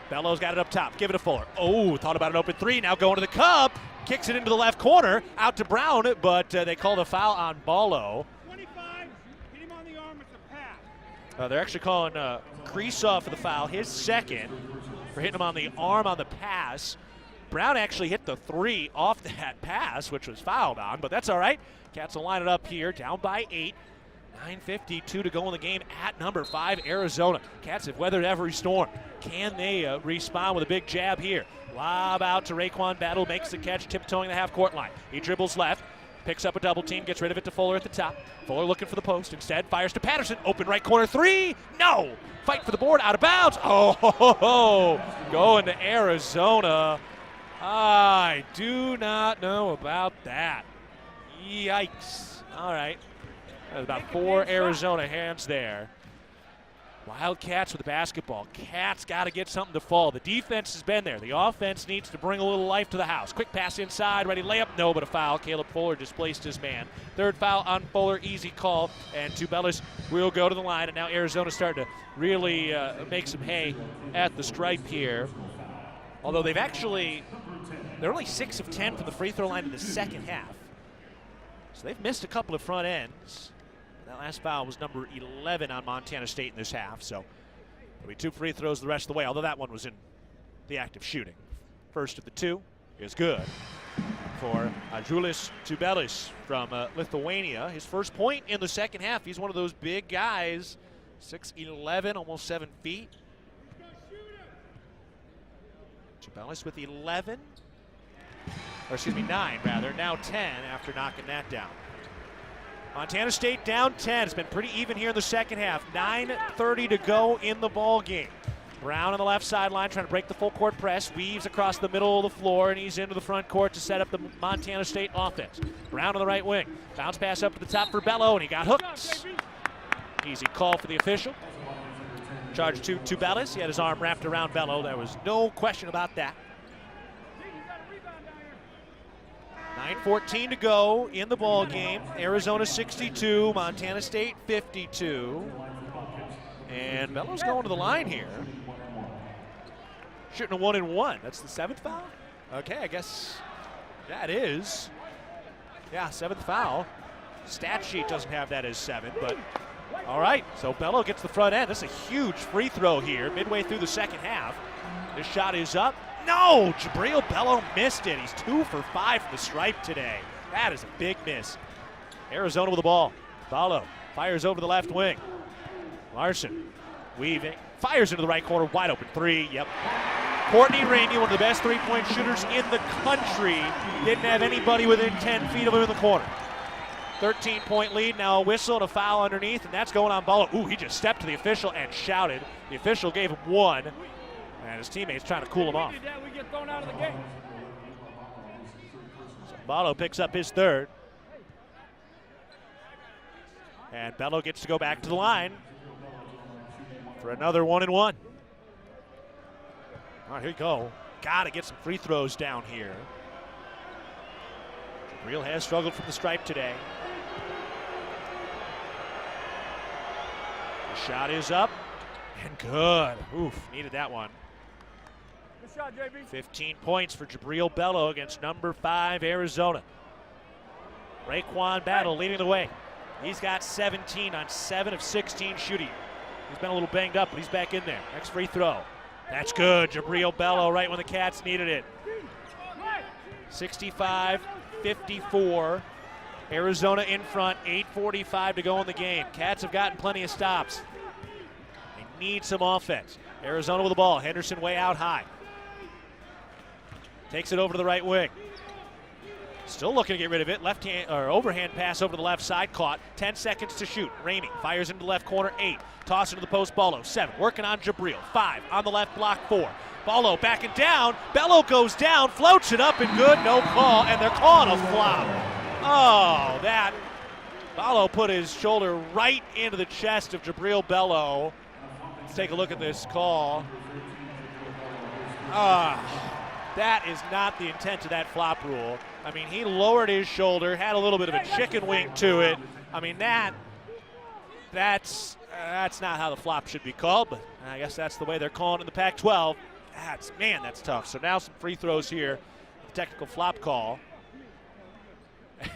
Bello's got it up top. Give it to Fuller. Oh, thought about an open 3. Now going to the cup. Kicks it into the left corner. Out to Brown, but they called a foul on Ballo. 25. Hit him on the arm. It's a pass. They're actually calling Creesaw for the foul, his 2nd, for hitting him on the arm on the pass. Brown actually hit the 3 off that pass, which was fouled on, but that's all right. Cats will line it up here, down by 8. 9:52 to go in the game at number 5, Arizona. Cats have weathered every storm. Can they respond with a big jab here? Lob out to RaeQuan Battle, makes the catch, tiptoeing the half-court line. He dribbles left, picks up a double team, gets rid of it to Fuller at the top. Fuller looking for the post. Instead, fires to Patterson. Open right corner 3. No! Fight for the board, out of bounds. Oh, going to Arizona. I do not know about that. Yikes. All right. There's about 4 Arizona hands there. Wildcats with the basketball. Cats got to get something to fall. The defense has been there. The offense needs to bring a little life to the house. Quick pass inside, ready layup, no, but a foul. Caleb Fuller displaced his man. Third foul on Fuller, easy call, and Tubelis will go to the line, and now Arizona's starting to really make some hay at the stripe here. Although they're only 6 of 10 from the free throw line in the second half. So they've missed a couple of front ends. That last foul was number 11 on Montana State in this half, so there'll be 2 free throws the rest of the way, although that one was in the act of shooting. First of the 2 is good for Ajulis Tubelis from Lithuania. His first point in the second half. He's one of those big guys, 6'11", almost 7 feet. Tubelis with 9 rather, now 10 after knocking that down. Montana State down 10. It's been pretty even here in the second half. 9:30 to go in the ball game. Brown on the left sideline trying to break the full court press. Weaves across the middle of the floor, and he's into the front court to set up the Montana State offense. Brown on the right wing. Bounce pass up to the top for Bello, and he got hooked. Easy call for the official. Charge to Tubelis. He had his arm wrapped around Bello. There was no question about that. 9:14 to go in the ball game. Arizona 62, Montana State 52. And Bello's going to the line here. Shooting a 1-and-1. That's the 7th foul? Okay, I guess that is. Yeah, 7th foul. Stat sheet doesn't have that as 7, but all right. So Bello gets the front end. This is a huge free throw here midway through the second half. This shot is up. No, Jabril Bello missed it. He's 2 for 5 from the stripe today. That is a big miss. Arizona with the ball. Bello fires over the left wing. Larson weaving, fires into the right corner, wide open 3. Yep. Courtney Ramey, one of the best three-point shooters in the country, didn't have anybody within 10 feet of him in the corner. 13-point lead, now a whistle and a foul underneath, and that's going on Bello. Ooh, he just stepped to the official and shouted. The official gave him 1. And his teammates trying to cool him off. We get thrown out of the game. So Bello picks up his 3rd. And Bello gets to go back to the line for another 1-and-1. All right, here we go. Got to get some free throws down here. Jabril has struggled from the stripe today. The shot is up and good. Oof, needed that one. Good shot, JB. 15 points for Jabril Bello against number 5 Arizona. Raekwon Battle leading the way. He's got 17 on 7 of 16 shooting. He's been a little banged up, but he's back in there. Next free throw. That's good. Jabril Bello right when the Cats needed it. 65-54. Arizona in front. 8:45 to go in the game. Cats have gotten plenty of stops. They need some offense. Arizona with the ball. Henderson way out high. Takes it over to the right wing. Still looking to get rid of it. Left hand or overhand pass over to the left side. Caught. 10 seconds to shoot. Ramey fires into the left corner. 8. Toss into the post. Bello 7. Working on Jabril. 5 on the left block. 4. Bello backing down. Bello goes down. Floats it up and good. No call. And they're calling a flop. Oh, that. Bello put his shoulder right into the chest of Jabril Bello. Let's take a look at this call. That is not the intent of that flop rule. I mean, he lowered his shoulder, had a little bit of a chicken wing to it. I mean, that's not how the flop should be called, but I guess that's the way they're calling it in the Pac-12. That's tough. So now some free throws here. The technical flop call.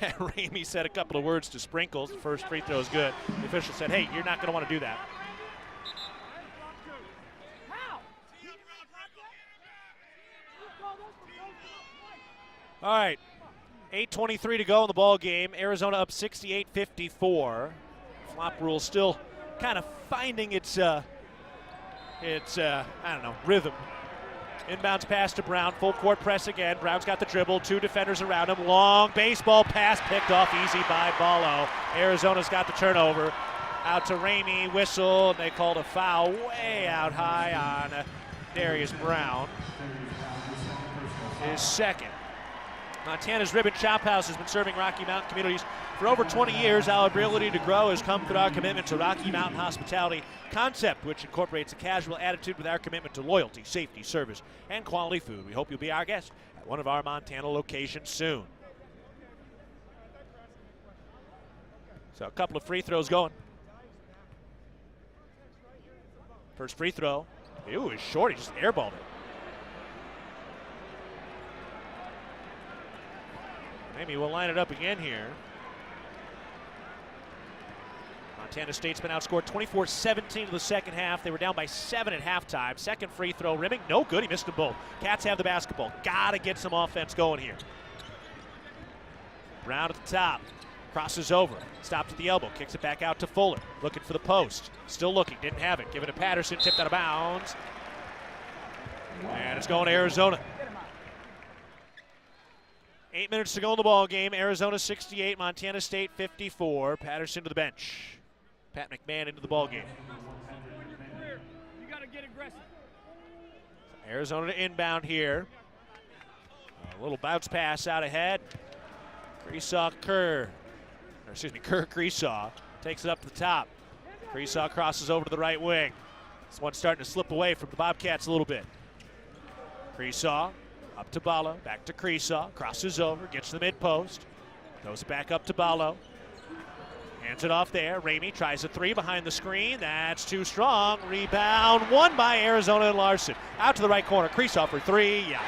Ramey said a couple of words to Sprinkles. The first free throw is good. The official said, hey, you're not going to want to do that. All right, 8:23 to go in the ball game. Arizona up 68-54. Flop rule still kind of finding its rhythm. Inbounds pass to Brown, full court press again. Brown's got the dribble, 2 defenders around him. Long baseball pass picked off easy by Bello. Arizona's got the turnover. Out to Ramey, whistle, and they called a foul way out high on Darius Brown. His second. Montana's Ribbon Chop House has been serving Rocky Mountain communities for over 20 years. Our ability to grow has come through our commitment to Rocky Mountain hospitality concept, which incorporates a casual attitude with our commitment to loyalty, safety, service, and quality food. We hope you'll be our guest at one of our Montana locations soon. So a couple of free throws going. First free throw. It was short. He just airballed it. Maybe we'll line it up again here. Montana State's been outscored 24-17 in the second half. They were down by 7 at halftime. Second free throw, rimming, no good. He missed them both. Cats have the basketball. Gotta get some offense going here. Brown at the top. Crosses over. Stopped at the elbow. Kicks it back out to Fuller. Looking for the post. Still looking. Didn't have it. Give it to Patterson. Tipped out of bounds. And it's going to Arizona. 8 minutes to go in the ball game. Arizona 68, Montana State 54. Patterson to the bench. Pat McMahon into the ball game. You got to get aggressive. Arizona to inbound here. A little bounce pass out ahead. Kerr Creesaw takes it up to the top. Creesaw crosses over to the right wing. This one's starting to slip away from the Bobcats a little bit. Creesaw up to Ballo, back to Creesaw, crosses over, gets to the mid-post, goes back up to Ballo, hands it off there. Ramey tries a three behind the screen. That's too strong. Rebound won by Arizona and Larson. Out to the right corner. Creesaw for three. Yeah.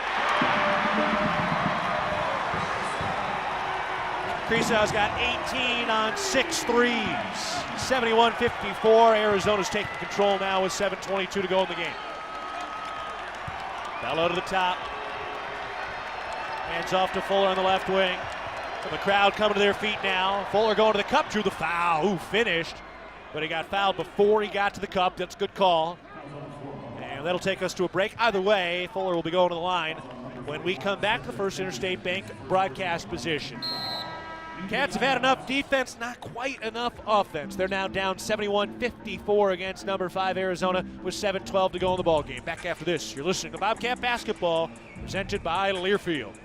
Creesaw's got 18 on 6 threes. 71-54. Arizona's taking control now with 7:22 to go in the game. Ballo to the top. Hands off to Fuller on the left wing. And the crowd coming to their feet now. Fuller going to the cup, drew the foul. Ooh, finished. But he got fouled before he got to the cup. That's a good call. And that'll take us to a break. Either way, Fuller will be going to the line when we come back to the First Interstate Bank broadcast position. Cats have had enough defense, not quite enough offense. They're now down 71-54 against number 5 Arizona with 7:12 to go in the ballgame. Back after this, you're listening to Bobcat Basketball, presented by Learfield.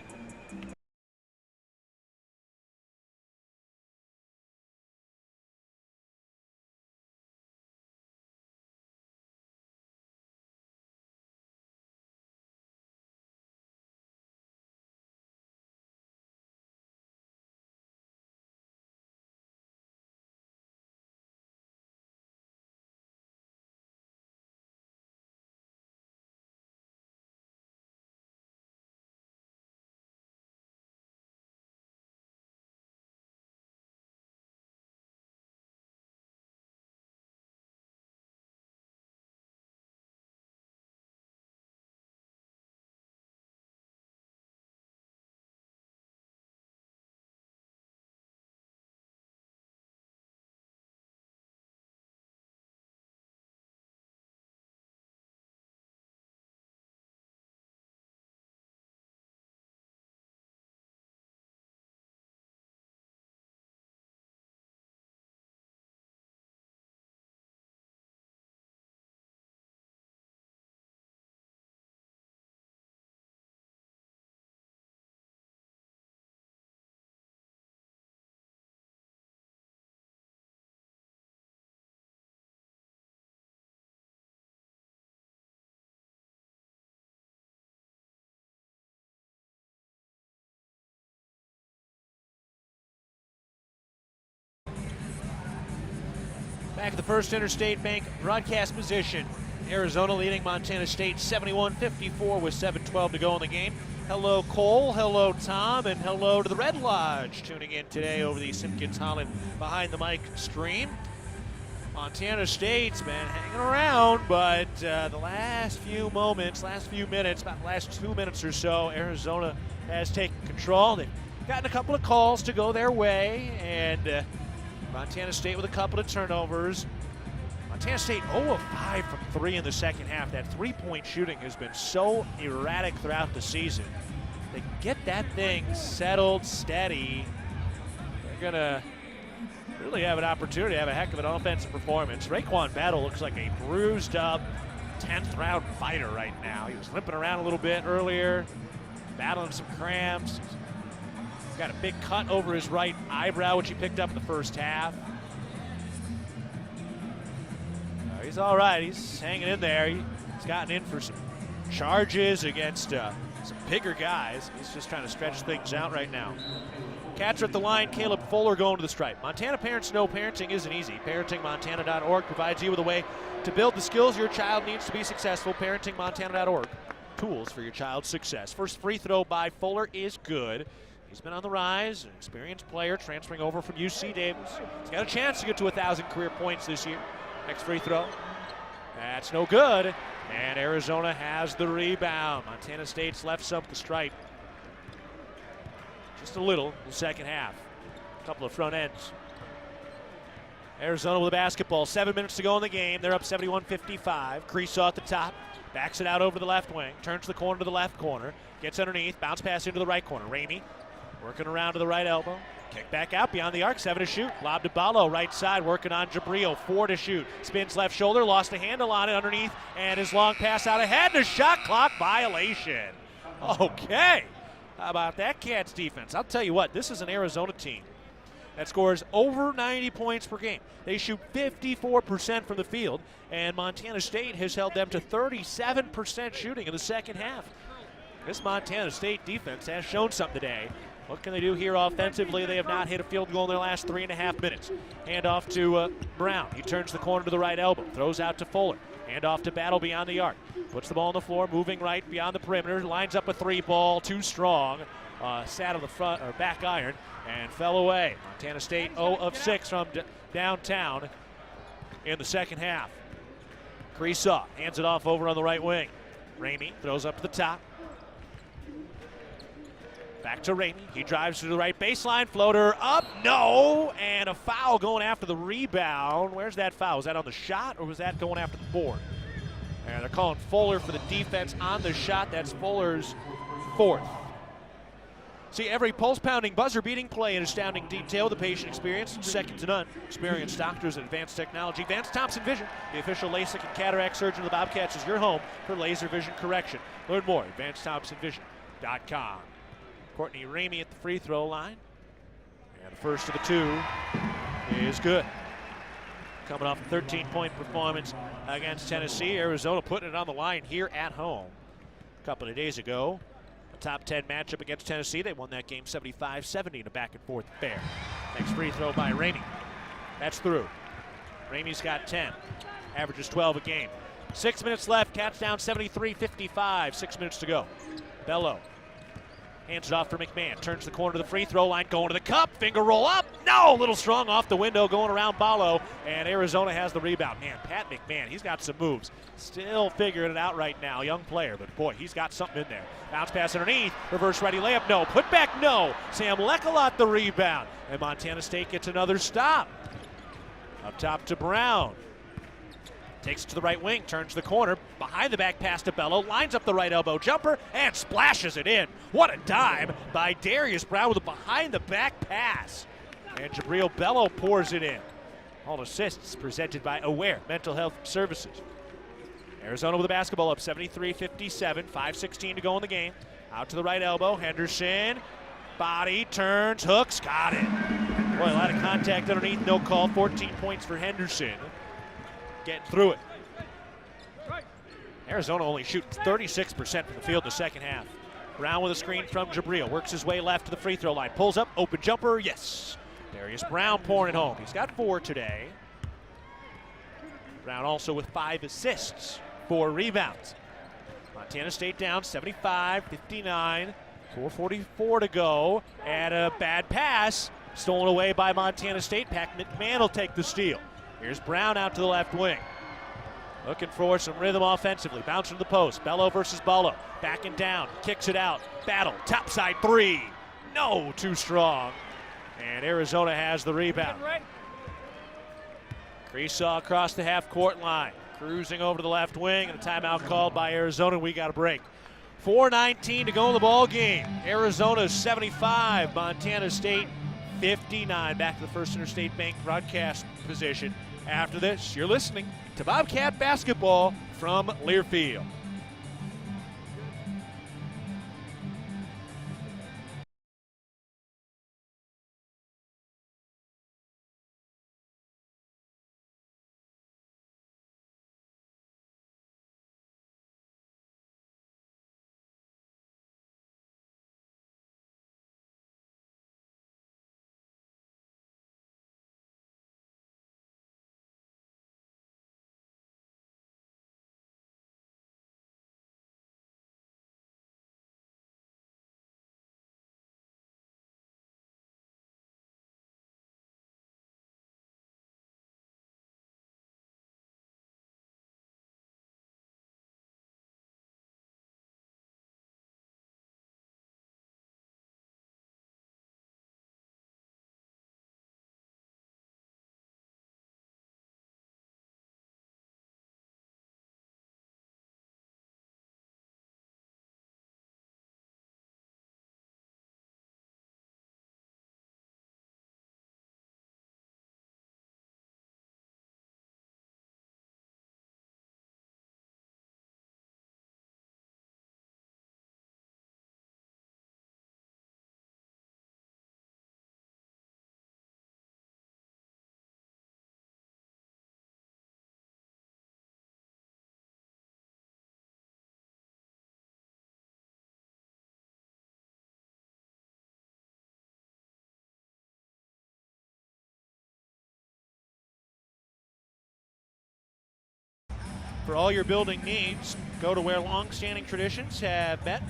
Back at the First Interstate Bank broadcast position. Arizona leading Montana State 71-54 with 7:12 to go in the game. Hello Cole, hello Tom, and hello to the Red Lodge tuning in today over the Simpkins Holland Behind the Mic stream. Montana State's been hanging around, but the last few minutes, about the last 2 minutes or so, Arizona has taken control. They've gotten a couple of calls to go their way, and Montana State with a couple of turnovers. Montana State 0 of 5 from 3 in the second half. That three-point shooting has been so erratic throughout the season. They can get that thing settled, steady. They're going to really have an opportunity to have a heck of an offensive performance. RaeQuan Battle looks like a bruised up 10th round fighter right now. He was limping around a little bit earlier, battling some cramps. Got a big cut over his right eyebrow, which he picked up in the first half. He's all right. He's hanging in there. He's gotten in for some charges against some bigger guys. He's just trying to stretch things out right now. Cats are at the line. Caleb Fuller going to the stripe. Montana parents know parenting isn't easy. ParentingMontana.org provides you with a way to build the skills your child needs to be successful. ParentingMontana.org. Tools for your child's success. First free throw by Fuller is good. He's been on the rise, an experienced player transferring over from UC Davis. He's got a chance to get to 1,000 career points this year. Next free throw. That's no good. And Arizona has the rebound. Montana State's left some the stripe. Just a little in the second half. A couple of front ends. Arizona with the basketball. 7 minutes to go in the game. They're up 71-55. Creesaw at the top. Backs it out over the left wing. Turns the corner to the left corner. Gets underneath. Bounce pass into the right corner. Ramey working around to the right elbow. Kick back out beyond the arc. 7 to shoot. Lob to Ballo. Right side working on Jabrio. 4 to shoot. Spins left shoulder. Lost a handle on it underneath. And his long pass out ahead. And a shot clock violation. Okay. How about that Cats defense? I'll tell you what. This is an Arizona team that scores over 90 points per game. They shoot 54% from the field, and Montana State has held them to 37% shooting in the second half. This Montana State defense has shown something today. What can they do here offensively? They have not hit a field goal in their last 3.5 minutes. Hand off to Brown. He turns the corner to the right elbow, throws out to Fuller. Hand off to Battle beyond the arc. Puts the ball on the floor, moving right beyond the perimeter. Lines up a 3-ball, too strong. Sat on the front or back iron and fell away. Montana State 0 of 6 from downtown in the second half. Creesaw hands it off over on the right wing. Ramey throws up to the top. Back to Ramey. He drives to the right baseline. Floater up. No. And a foul going after the rebound. Where's that foul? Was that on the shot or was that going after the board? And they're calling Fuller for the defense on the shot. That's Fuller's 4th. See every pulse-pounding, buzzer-beating play in astounding detail. The patient experience, second to none. Experienced doctors and advanced technology. Vance Thompson Vision, the official LASIK and cataract surgeon of the Bobcats, is your home for laser vision correction. Learn more at VanceThompsonVision.com. Courtney Ramey at the free throw line. And the first of the 2 is good. Coming off a 13-point performance against Tennessee. Arizona putting it on the line here at home a couple of days ago. Top 10 matchup against Tennessee. They won that game 75-70 in a back-and-forth affair. Next free throw by Ramey. That's through. Ramey's got 10. Averages 12 a game. 6 minutes left. Cats down 73-55. 6 minutes to go. Bello hands it off for McMahon. Turns the corner to the free throw line. Going to the cup. Finger roll up. No! A little strong off the window going around Ballo. And Arizona has the rebound. Man, Pat McMahon, he's got some moves. Still figuring it out right now. Young player, but boy, he's got something in there. Bounce pass underneath. Reverse ready layup. No. Put back. No. Sam Lekelot the rebound. And Montana State gets another stop. Up top to Brown. Takes it to the right wing, turns the corner, behind the back pass to Bello, lines up the right elbow jumper, and splashes it in. What a dime by Darius Brown with a behind the back pass. And Jabrio Bello pours it in. All assists presented by Aware Mental Health Services. Arizona with the basketball up 73-57, 5:16 to go in the game. Out to the right elbow, Henderson, body, turns, hooks, got it. Boy, a lot of contact underneath, no call, 14 points for Henderson. Getting through it. Arizona only shooting 36% from the field in the second half. Brown with a screen from Jabrio. Works his way left to the free throw line. Pulls up, open jumper, yes. Darius Brown pouring it home. He's got 4 today. Brown also with 5 assists, 4 rebounds. Montana State down 75-59. 4:44 to go. And a bad pass stolen away by Montana State. Pat McMahon will take the steal. Here's Brown out to the left wing. Looking for some rhythm offensively. Bouncing to the post. Bello versus Ballo. Backing down. Kicks it out. Battle. Topside 3. No, too strong. And Arizona has the rebound. Creesaw across the half-court line. Cruising over to the left wing. And a timeout called by Arizona. We got a break. 4:19 to go in the ball game. Arizona 75. Montana State 59. Back to the First Interstate Bank broadcast position. After this, you're listening to Bobcat Basketball from Learfield. For all your building needs, go to where long-standing traditions have met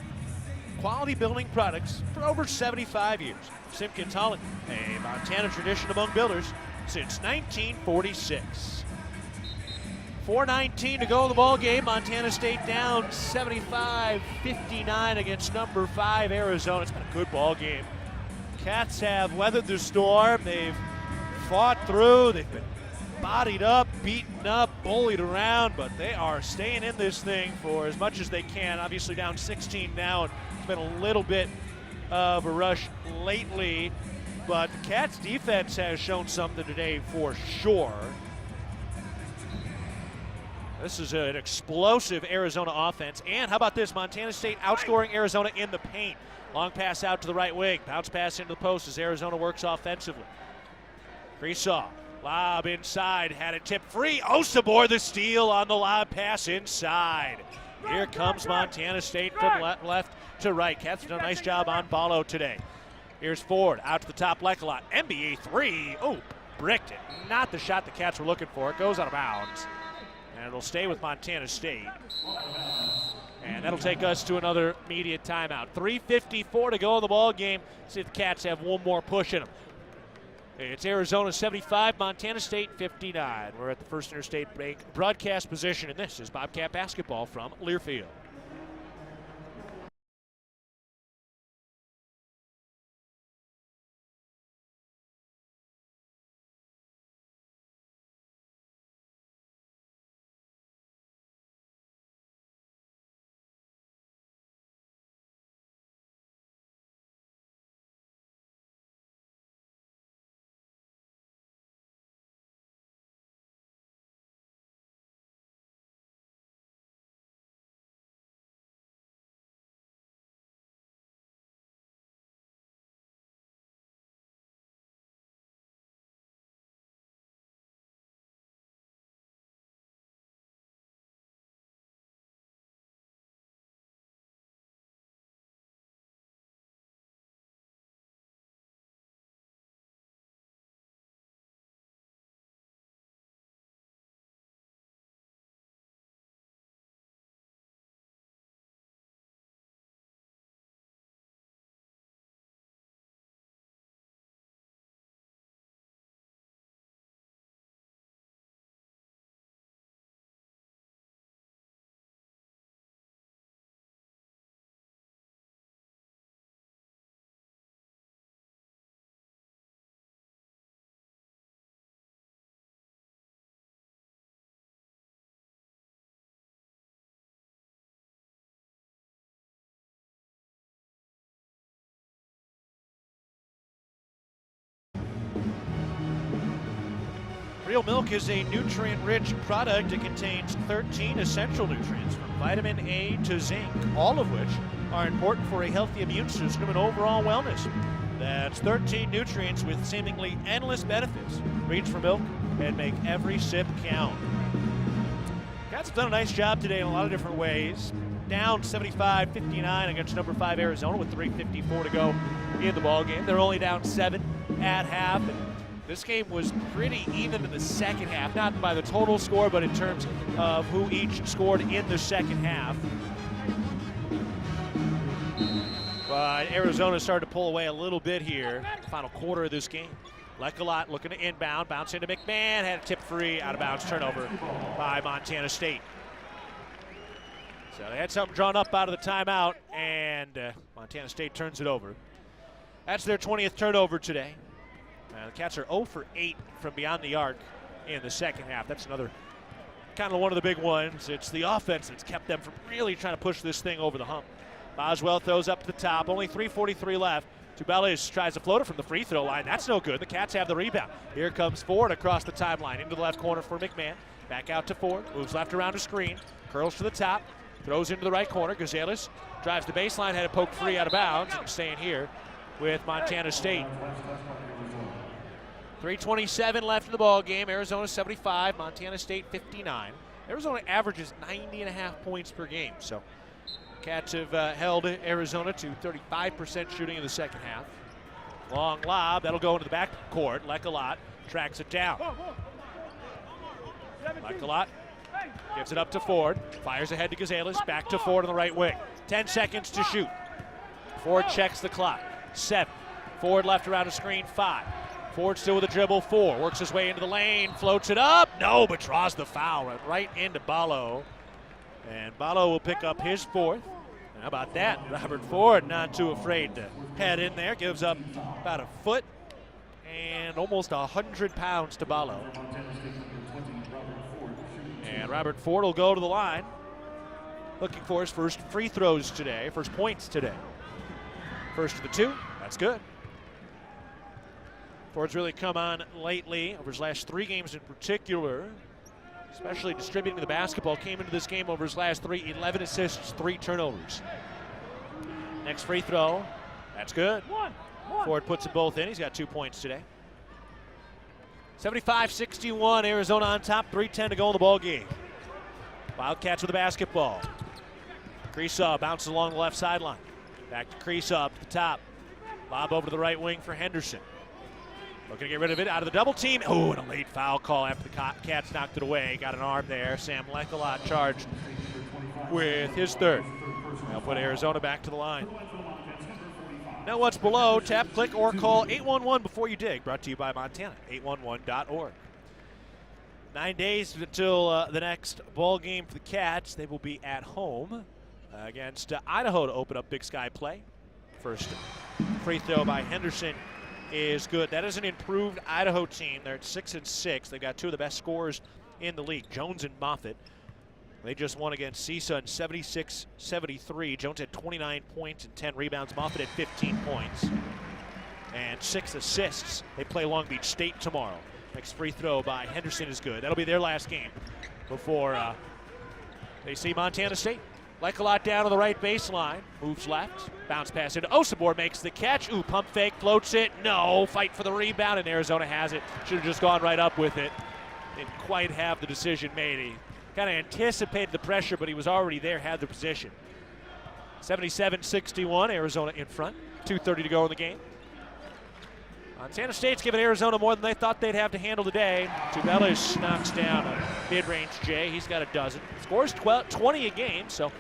quality building products for over 75 years. Simpkins Holland, a Montana tradition among builders since 1946. 4:19 to go in the ball game. Montana State down 75-59 against number 5 Arizona. It's been a good ball game. Cats have weathered the storm. They've fought through. They've been bodied up, beaten up, bullied around, but they are staying in this thing for as much as they can. Obviously down 16 now, and it's been a little bit of a rush lately, but the Cats defense has shown something today for sure. This is an explosive Arizona offense, and how about this? Montana State outscoring Arizona in the paint. Long pass out to the right wing, bounce pass into the post as Arizona works offensively. Creesaw. Lob inside, had it tipped free. Osabor the steal on the lob pass inside. Here comes Montana State from left to right. Cats have done a nice job on Ballo today. Here's Ford, out to the top, Lekalot. NBA three, oh, bricked it. Not the shot the Cats were looking for. It goes out of bounds. And it'll stay with Montana State. And that'll take us to another immediate timeout. 3:54 to go in the ball game. See if the Cats have one more push in them. It's Arizona 75, Montana State 59. We're at the First Interstate Bank broadcast position, and this is Bobcat basketball from Learfield. Real Milk is a nutrient-rich product. It contains 13 essential nutrients from vitamin A to zinc, all of which are important for a healthy immune system and overall wellness. That's 13 nutrients with seemingly endless benefits. Reach for milk and make every sip count. Cats have done a nice job today in a lot of different ways. Down 75-59 against number 5 Arizona with 3:54 to go in the ball game. They're only down 7 at half. This game was pretty even in the second half, not by the total score, but in terms of who each scored in the second half. But Arizona started to pull away a little bit here, the final quarter of this game. Lekalot looking to inbound, bounce into McMahon, had a tip free, out of bounds turnover by Montana State. So they had something drawn up out of the timeout, and Montana State turns it over. That's their 20th turnover today. The Cats are 0 for 8 from beyond the arc in the second half. That's another kind of one of the big ones. It's the offense that's kept them from really trying to push this thing over the hump. Boswell throws up to the top. Only 3:43 left. Tubelis tries to float it from the free throw line. That's no good. The Cats have the rebound. Here comes Ford across the timeline into the left corner for McMahon. Back out to Ford. Moves left around a screen. Curls to the top. Throws into the right corner. Gonzalez drives the baseline. Had it poked free out of bounds. And staying here with Montana State. 3:27 left in the ball game. Arizona 75, Montana State 59. Arizona averages 90.5 points per game. So Cats have held Arizona to 35% shooting in the second half. Long lob, that'll go into the back court. Lekalot tracks it down. Lekalot Gives it up to Ford. Fires ahead to Gonzalez. Back to Ford on the right wing. 10 seconds to shoot. Ford checks the clock. 7. Ford left around the screen. 5. Ford still with a dribble. 4. Works his way into the lane. Floats it up. No, but draws the foul right into Ballo. And Ballo will pick up his 4th. How about that? Robert Ford not too afraid to head in there. Gives up about a foot and almost 100 pounds to Ballo. And Robert Ford will go to the line, looking for his first free throws today, first points today. First of the 2, that's good. Ford's really come on lately over his last 3 games in particular, especially distributing the basketball. Came into this game over his last 3, 11 assists, 3 turnovers. Next free throw, that's good. Ford puts them both in. He's got 2 points today. 75-61, Arizona on top, 3:10 to go in the ball game. Wildcats with the basketball. Kriisa bounces along the left sideline. Back to Kriisa up to the top. Lob over to the right wing for Henderson. Looking to get rid of it out of the double team. Oh, and a late foul call after the Cats knocked it away. Got an arm there. Sam Lecolot charged with his 3rd. They'll put Arizona back to the line. Know what's below? Tap, click, or call 811 before you dig. Brought to you by Montana, 811.org. 9 days until the next ball game for the Cats. They will be at home against Idaho to open up Big Sky play. First free throw by Henderson is good. That is an improved Idaho team. They're at 6-6. They've got 2 of the best scorers in the league, Jones and Moffitt. They just won against CSUN 76-73. Jones had 29 points and 10 rebounds. Moffitt had 15 points and 6 assists. They play Long Beach State tomorrow. Next free throw by Henderson is good. That'll be their last game before they see Montana State. Lecolot down on the right baseline. Moves left. Bounce pass into Osibor. Makes the catch. Ooh, pump fake. Floats it. No. Fight for the rebound, and Arizona has it. Should have just gone right up with it. Didn't quite have the decision made. He kind of anticipated the pressure, but he was already there, had the position. 77-61, Arizona in front. 2:30 to go in the game. Montana State's giving Arizona more than they thought they'd have to handle today. Tubelis knocks down a mid-range J. He's got a dozen. Scores 20 a game, so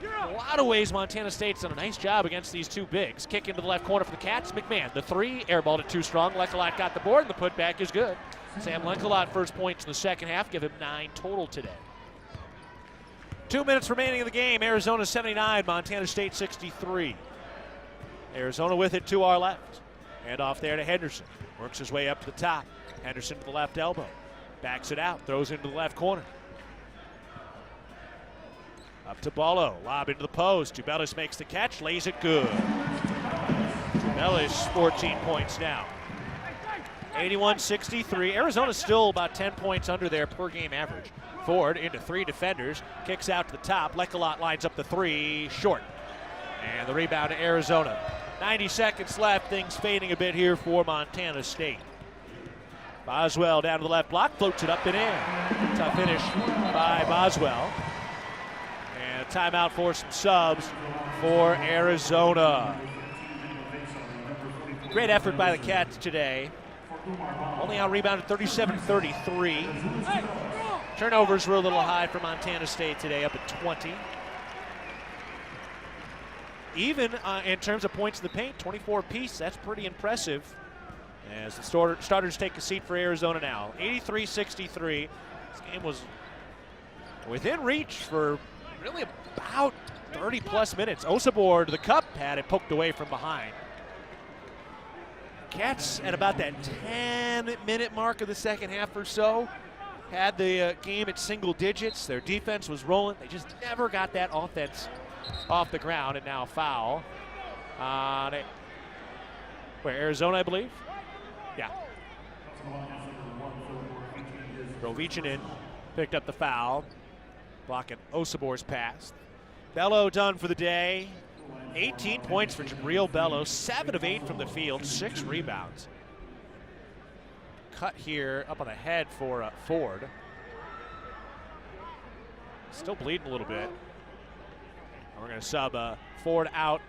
in a lot of ways Montana State's done a nice job against these 2 bigs. Kick into the left corner for the Cats. McMahon, the 3, airballed it too strong. Lecolot got the board, and the putback is good. Sam Lecolot first points in the second half, give him 9 total today. 2 minutes remaining in the game. Arizona 79, Montana State 63. Arizona with it to our left. Hand off there to Henderson. Works his way up to the top. Henderson to the left elbow. Backs it out, throws into the left corner. Up to Ballo, lob into the post. Tubelis makes the catch, lays it good. Tubelis 14 points now. 81-63. Arizona's still about 10 points under their per game average. Ford into 3 defenders, kicks out to the top. Lecolot lines up the 3, short. And the rebound to Arizona. 90 seconds left, things fading a bit here for Montana State. Boswell down to the left block, floats it up and in. Tough finish by Boswell. And a timeout for some subs for Arizona. Great effort by the Cats today. Only out-rebounded 37-33. Turnovers were a little high for Montana State today, up at 20. Even in terms of points in the paint, 24 apiece, that's pretty impressive. As the starters take a seat for Arizona now. 83-63. This game was within reach for really about 30-plus minutes. Osibor to the cup, had it poked away from behind. Cats at about that 10-minute mark of the second half or so had the game at single digits. Their defense was rolling. They just never got that offense off the ground, and now a foul on it. Where, Arizona, I believe? Yeah. Rovicinin picked up the foul, blocking Osibor's pass. Bello done for the day. 18 points for Jabril Bello, 7 of 8 from the field, 6 rebounds. Cut here up on the head for Ford. Still bleeding a little bit. We're going to sub Ford out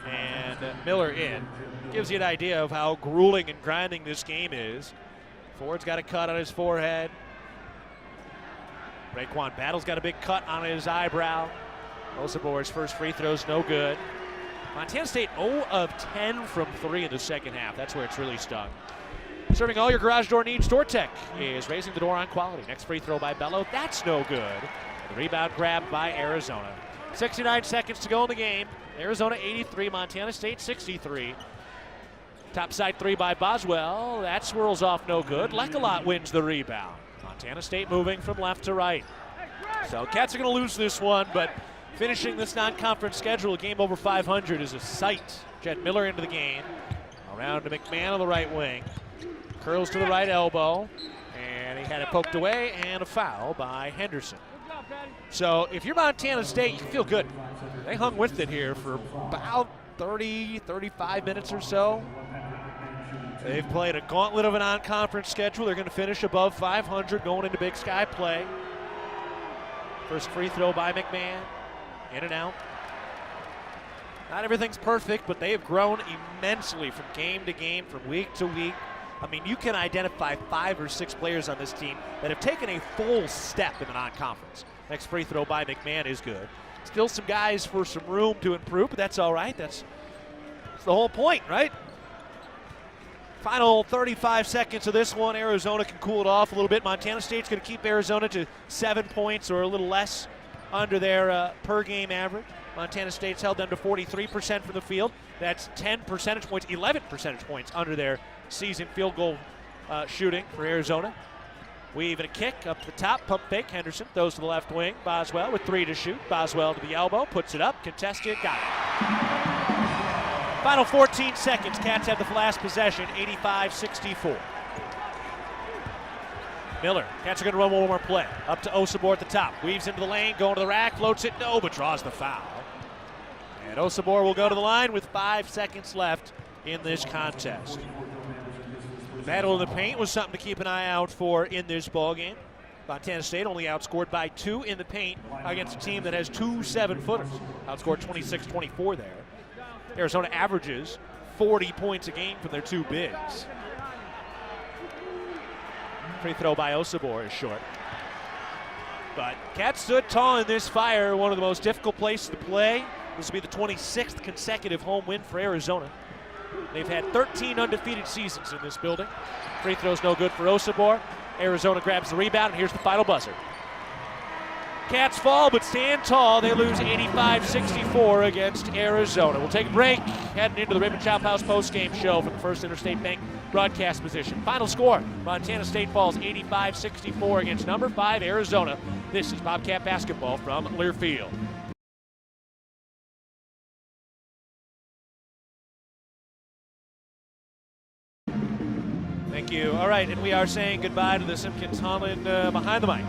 and Miller in. Gives you an idea of how grueling and grinding this game is. Ford's got a cut on his forehead. Raekwon Battle's got a big cut on his eyebrow. Osabor's first free throw's no good. Montana State 0 of 10 from 3 in the second half. That's where it's really stung. Serving all your garage door needs, StoreTech is raising the door on quality. Next free throw by Bello. That's no good. The rebound grab by Arizona. 69 seconds to go in the game. Arizona 83, Montana State 63. Topside three by Boswell. That swirls off no good. Lekalot wins the rebound. Montana State moving from left to right. So Cats are going to lose this one, but finishing this non-conference schedule, a game over 500 is a sight. Jed Miller into the game. Around to McMahon on the right wing. Curls to the right elbow, and he had it poked away, and a foul by Henderson. So if you're Montana State, you feel good. They hung with it here for about 30, 35 minutes or so. They've played a gauntlet of a non-conference schedule. They're going to finish above 500 going into Big Sky play. First free throw by McMahon. In and out. Not everything's perfect, but they have grown immensely from game to game, from week to week. I mean, you can identify 5 or 6 players on this team that have taken a full step in the non-conference. Next free throw by McMahon is good. Still some guys for some room to improve, but that's all right. That's the whole point, right? Final 35 seconds of this one. Arizona can cool it off a little bit. Montana State's going to keep Arizona to 7 points or a little less under their per-game average. Montana State's held them to 43% from the field. That's 10 percentage points, 11 percentage points under their season field goal shooting for Arizona. Weave and a kick up the top, pump fake. Henderson throws to the left wing. Boswell with 3 to shoot. Boswell to the elbow, puts it up, contested, got it. Final 14 seconds. Cats have the last possession, 85-64. Miller, Cats are going to run one more play. Up to Osabor at the top. Weaves into the lane, going to the rack, floats it, no, but draws the foul. And Osabor will go to the line with 5 seconds left in this contest. The battle in the paint was something to keep an eye out for in this ballgame. Montana State only outscored by 2 in the paint against a team that has 2 7-footers. Outscored 26-24 there. Arizona averages 40 points a game from their 2 bigs. Free throw by Osabor is short. But Cats stood tall in this fire, one of the most difficult places to play. This will be the 26th consecutive home win for Arizona. They've had 13 undefeated seasons in this building. Free throw's no good for Osabor. Arizona grabs the rebound, and here's the final buzzer. Cats fall, but stand tall. They lose 85-64 against Arizona. We'll take a break, heading into the Raymond Chop House postgame show from the First Interstate Bank broadcast position. Final score, Montana State falls 85-64 against number 5 Arizona. This is Bobcat basketball from Learfield. Thank you. All right, and we are saying goodbye to the Simpkins Holland behind the mic.